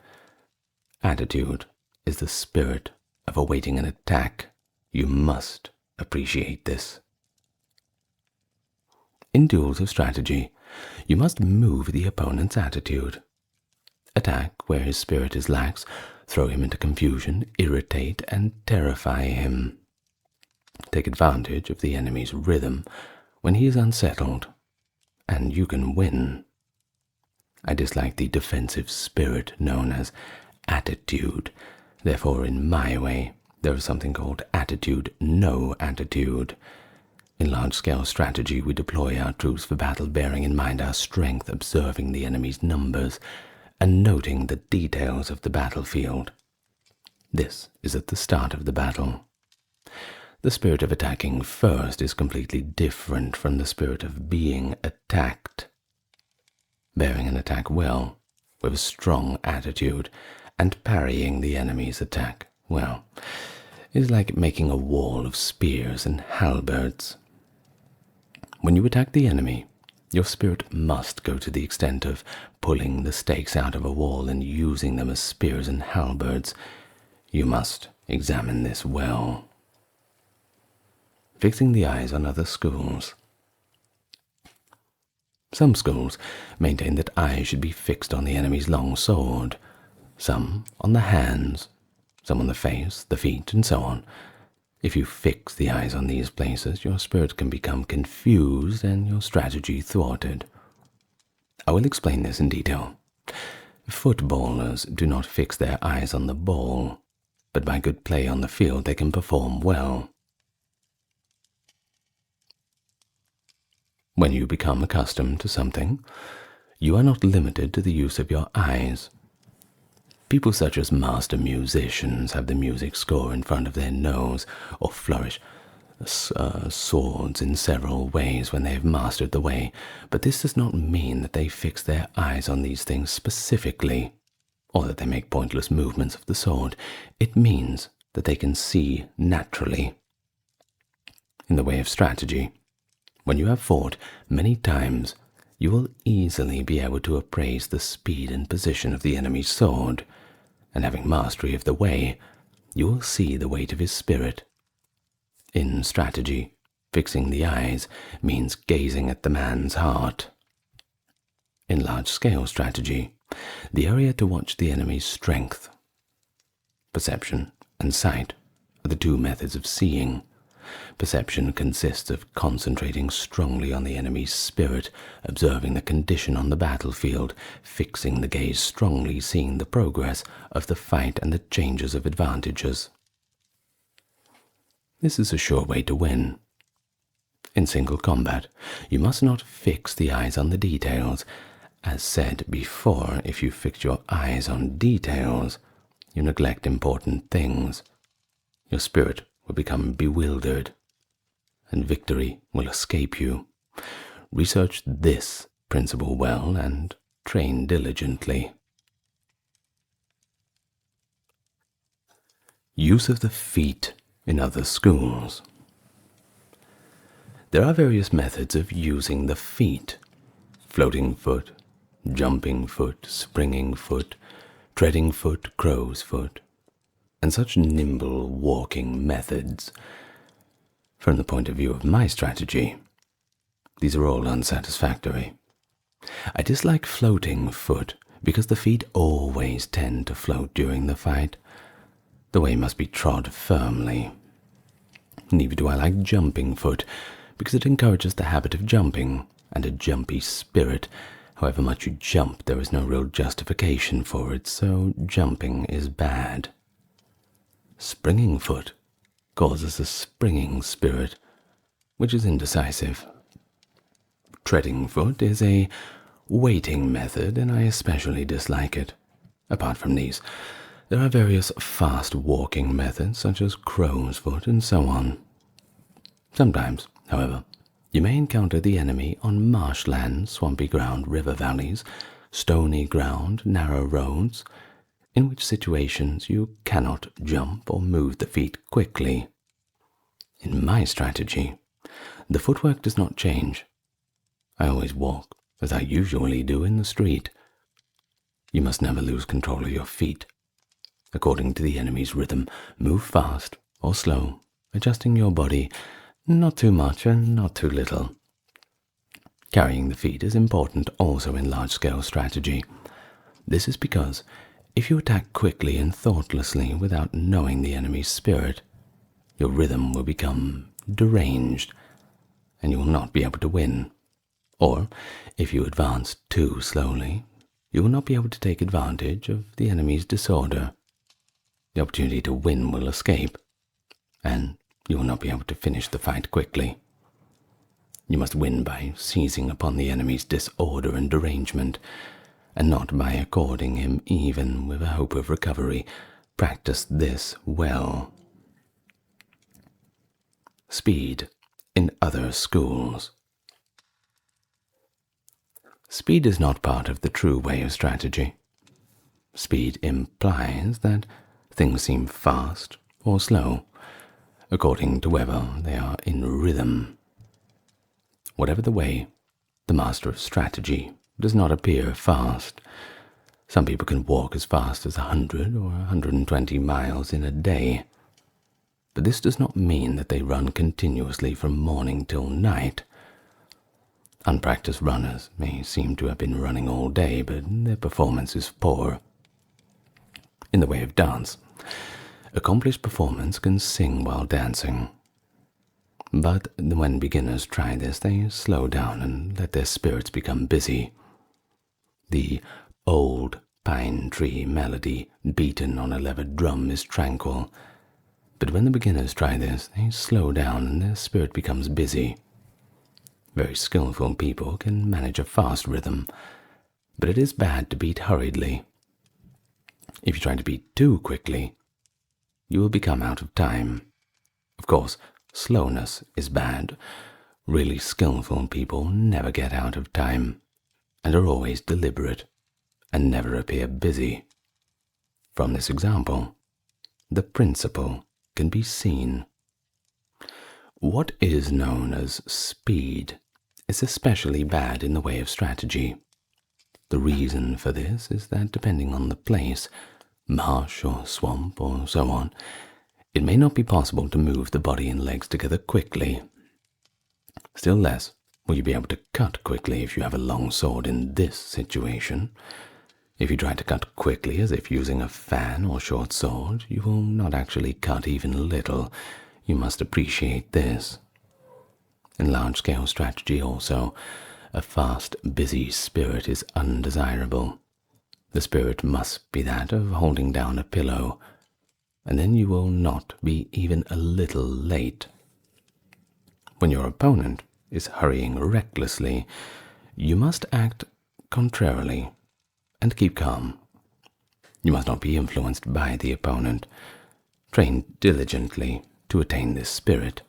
Attitude is the spirit of awaiting an attack. You must appreciate this. In duels of strategy, you must move the opponent's attitude. Attack where his spirit is lax, throw him into confusion, irritate and terrify him. Take advantage of the enemy's rhythm when he is unsettled, and you can win. I dislike the defensive spirit known as attitude. Therefore, in my way, there is something called attitude, no attitude. In large-scale strategy, we deploy our troops for battle bearing in mind our strength, observing the enemy's numbers, and noting the details of the battlefield. This is at the start of the battle. The spirit of attacking first is completely different from the spirit of being attacked. Bearing an attack well, with a strong attitude, and parrying the enemy's attack well, is like making a wall of spears and halberds. When you attack the enemy, your spirit must go to the extent of pulling the stakes out of a wall and using them as spears and halberds. You must examine this well. Fixing the eyes on other schools. Some schools maintain that eyes should be fixed on the enemy's long sword, some on the hands, some on the face, the feet, and so on. If you fix the eyes on these places, your spirit can become confused and your strategy thwarted. I will explain this in detail. Footballers do not fix their eyes on the ball, but by good play on the field they can perform well. When you become accustomed to something, you are not limited to the use of your eyes. People such as master musicians have the music score in front of their nose, or flourish swords in several ways when they have mastered the way, but this does not mean that they fix their eyes on these things specifically, or that they make pointless movements of the sword. It means that they can see naturally. In the way of strategy, when you have fought many times, you will easily be able to appraise the speed and position of the enemy's sword, and having mastery of the way, you will see the weight of his spirit. In strategy, fixing the eyes means gazing at the man's heart. In large-scale strategy, the area to watch the enemy's strength. Perception and sight are the two methods of seeing. Perception consists of concentrating strongly on the enemy's spirit, observing the condition on the battlefield, fixing the gaze strongly, seeing the progress of the fight and the changes of advantages. This is a sure way to win. In single combat, you must not fix the eyes on the details. As said before, if you fix your eyes on details, you neglect important things. Your spirit will become bewildered, and victory will escape you. Research this principle well and train diligently. Use of the feet in other schools. There are various methods of using the feet: floating foot, jumping foot, springing foot, treading foot, crow's foot, and such nimble walking methods. From the point of view of my strategy, these are all unsatisfactory. I dislike floating foot because the feet always tend to float during the fight. The way must be trod firmly. Neither do I like jumping foot because it encourages the habit of jumping and a jumpy spirit. However much you jump, there is no real justification for it, so jumping is bad. Springing foot causes a springing spirit, which is indecisive. Treading foot is a waiting method, and I especially dislike it. Apart from these, there are various fast walking methods, such as crow's foot and so on. Sometimes, however, you may encounter the enemy on marshland, swampy ground, river valleys, stony ground, narrow roads, in which situations you cannot jump or move the feet quickly. In my strategy, the footwork does not change. I always walk, as I usually do, in the street. You must never lose control of your feet. According to the enemy's rhythm, move fast or slow, adjusting your body, not too much and not too little. Carrying the feet is important also in large-scale strategy. This is because if you attack quickly and thoughtlessly without knowing the enemy's spirit, your rhythm will become deranged, and you will not be able to win. Or, if you advance too slowly, you will not be able to take advantage of the enemy's disorder. The opportunity to win will escape, and you will not be able to finish the fight quickly. You must win by seizing upon the enemy's disorder and derangement, and not by according him even with a hope of recovery. Practice this well. Speed in other schools. Speed is not part of the true way of strategy. Speed implies that things seem fast or slow, according to whether they are in rhythm. Whatever the way, the master of strategy does not appear fast. Some people can walk as fast as 100 or 120 miles in a day, but this does not mean that they run continuously from morning till night. Unpracticed runners may seem to have been running all day, but their performance is poor. In the way of dance, accomplished performers can sing while dancing. But when beginners try this, they slow down and let their spirits become busy. The old pine tree melody beaten on a levered drum is tranquil, but when the beginners try this, they slow down and their spirit becomes busy. Very skillful people can manage a fast rhythm, but it is bad to beat hurriedly. If you try to beat too quickly, you will become out of time. Of course, slowness is bad. Really skillful people never get out of time, and are always deliberate, and never appear busy. From this example, the principle can be seen. What is known as speed is especially bad in the way of strategy. The reason for this is that depending on the place, marsh or swamp or so on, it may not be possible to move the body and legs together quickly. Still less will you be able to cut quickly if you have a long sword in this situation. If you try to cut quickly as if using a fan or short sword, you will not actually cut even a little. You must appreciate this. In large-scale strategy also, a fast, busy spirit is undesirable. The spirit must be that of holding down a pillow, and then you will not be even a little late. When your opponent is hurrying recklessly, you must act contrarily and keep calm. You must not be influenced by the opponent. Train diligently to attain this spirit.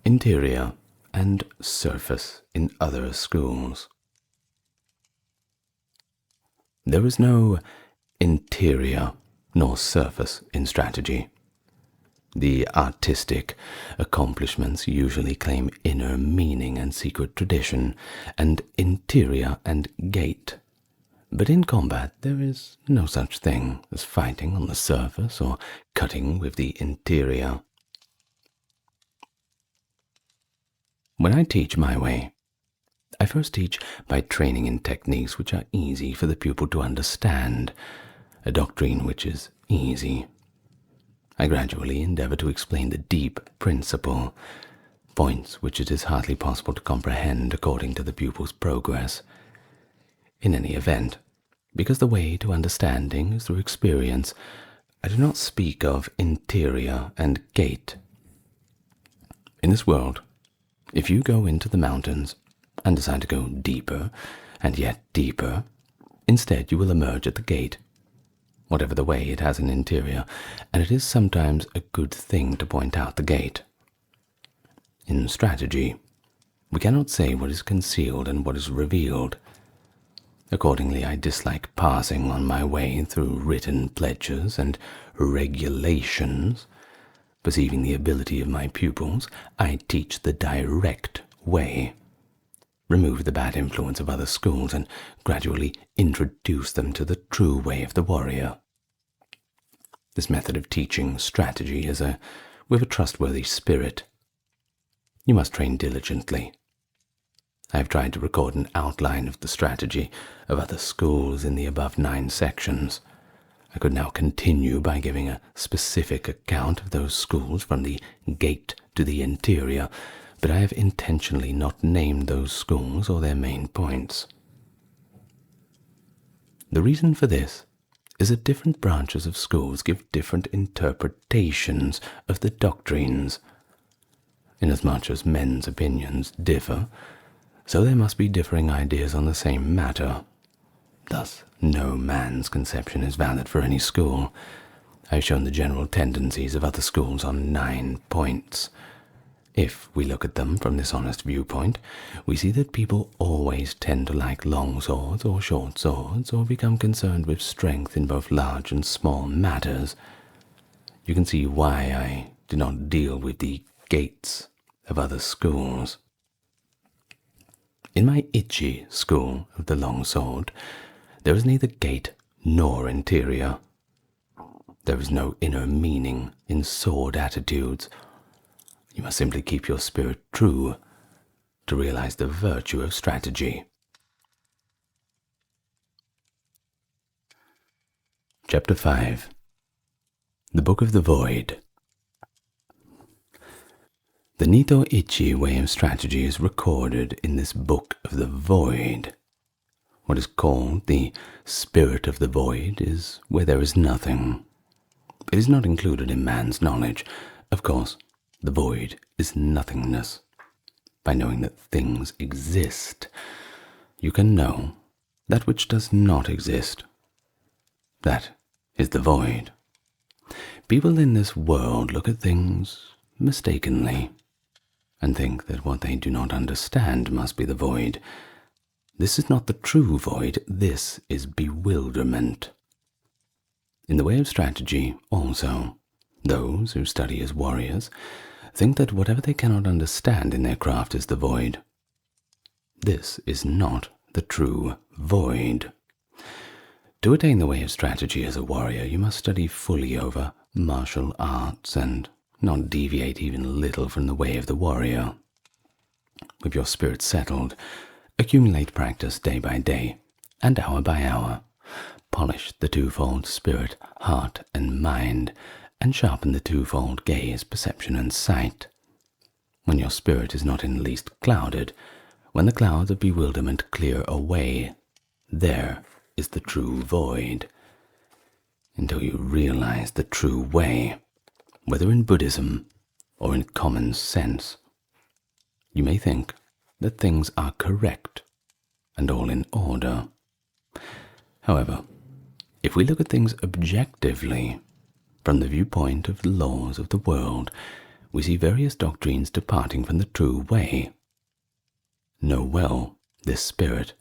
Interior and surface in other schools. There is no interior nor surface in strategy. The artistic accomplishments usually claim inner meaning and secret tradition, and interior and gait. But in combat there is no such thing as fighting on the surface or cutting with the interior. When I teach my way, I first teach by training in techniques which are easy for the pupil to understand, a doctrine which is easy. I gradually endeavor to explain the deep principle, points which it is hardly possible to comprehend according to the pupil's progress. In any event, because the way to understanding is through experience, I do not speak of interior and gait. In this world, if you go into the mountains and decide to go deeper and yet deeper, instead you will emerge at the gate. Whatever the way, it has an interior, and it is sometimes a good thing to point out the gate. In strategy, we cannot say what is concealed and what is revealed. Accordingly, I dislike passing on my way through written pledges and regulations. Perceiving the ability of my pupils, I teach the direct way. Remove the bad influence of other schools and gradually introduce them to the true way of the warrior. This method of teaching strategy is with a trustworthy spirit. You must train diligently. I have tried to record an outline of the strategy of other schools in the above 9 sections. I could now continue by giving a specific account of those schools from the gate to the interior, but I have intentionally not named those schools or their main points. The reason for this is that different branches of schools give different interpretations of the doctrines. Inasmuch as men's opinions differ, so there must be differing ideas on the same matter. Thus, no man's conception is valid for any school. I have shown the general tendencies of other schools on 9 points. If we look at them from this honest viewpoint, we see that people always tend to like long swords or short swords, or become concerned with strength in both large and small matters. You can see why I do not deal with the gates of other schools. In my Ichi school of the long sword, there is neither gate nor interior. There is no inner meaning in sword attitudes. You must simply keep your spirit true to realize the virtue of strategy. Chapter 5. The Book of the Void. The Nito Ichi way of strategy is recorded in this Book of the Void. What is called the spirit of the void is where there is nothing. It is not included in man's knowledge. Of course, the void is nothingness. By knowing that things exist, you can know that which does not exist. That is the void. People in this world look at things mistakenly and think that what they do not understand must be the void. This is not the true void, this is bewilderment. In the way of strategy, also, those who study as warriors think that whatever they cannot understand in their craft is the void. This is not the true void. To attain the way of strategy as a warrior, you must study fully over martial arts and not deviate even a little from the way of the warrior. With your spirit settled, accumulate practice day by day and hour by hour. Polish the twofold spirit, heart, and mind, and sharpen the twofold gaze, perception, and sight. When your spirit is not in the least clouded, when the clouds of bewilderment clear away, there is the true void. Until you realize the true way, whether in Buddhism or in common sense, you may think that things are correct and all in order. However, if we look at things objectively, from the viewpoint of the laws of the world, we see various doctrines departing from the true way, know well this spirit,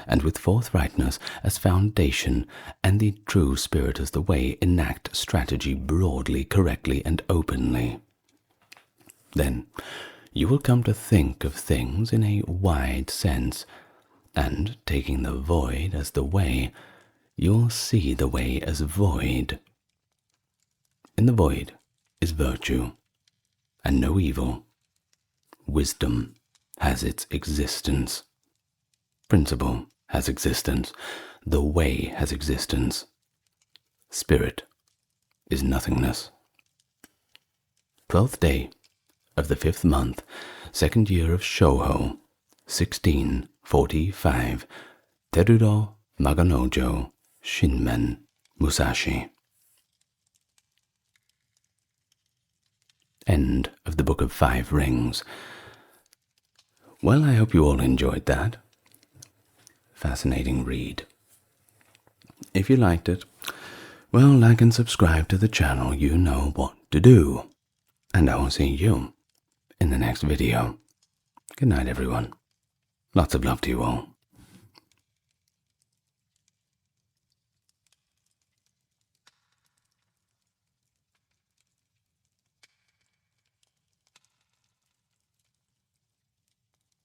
and with forthrightness as foundation and the true spirit as the way, enact strategy broadly, correctly, and openly. Then you will come to think of things in a wide sense, and taking the void as the way, you'll see the way as void. In the void is virtue, and no evil. Wisdom has its existence. Principle has existence. The way has existence. Spirit is nothingness. 12th day of the 5th month, 2nd year of Shouho, 1645, Teruro Maganojo, Shinmen, Musashi. End of the Book of 5 Rings. Well, I hope you all enjoyed that. Fascinating read. If you liked it, well, like and subscribe to the channel. You know what to do. And I will see you in the next video. Good night, everyone. Lots of love to you all.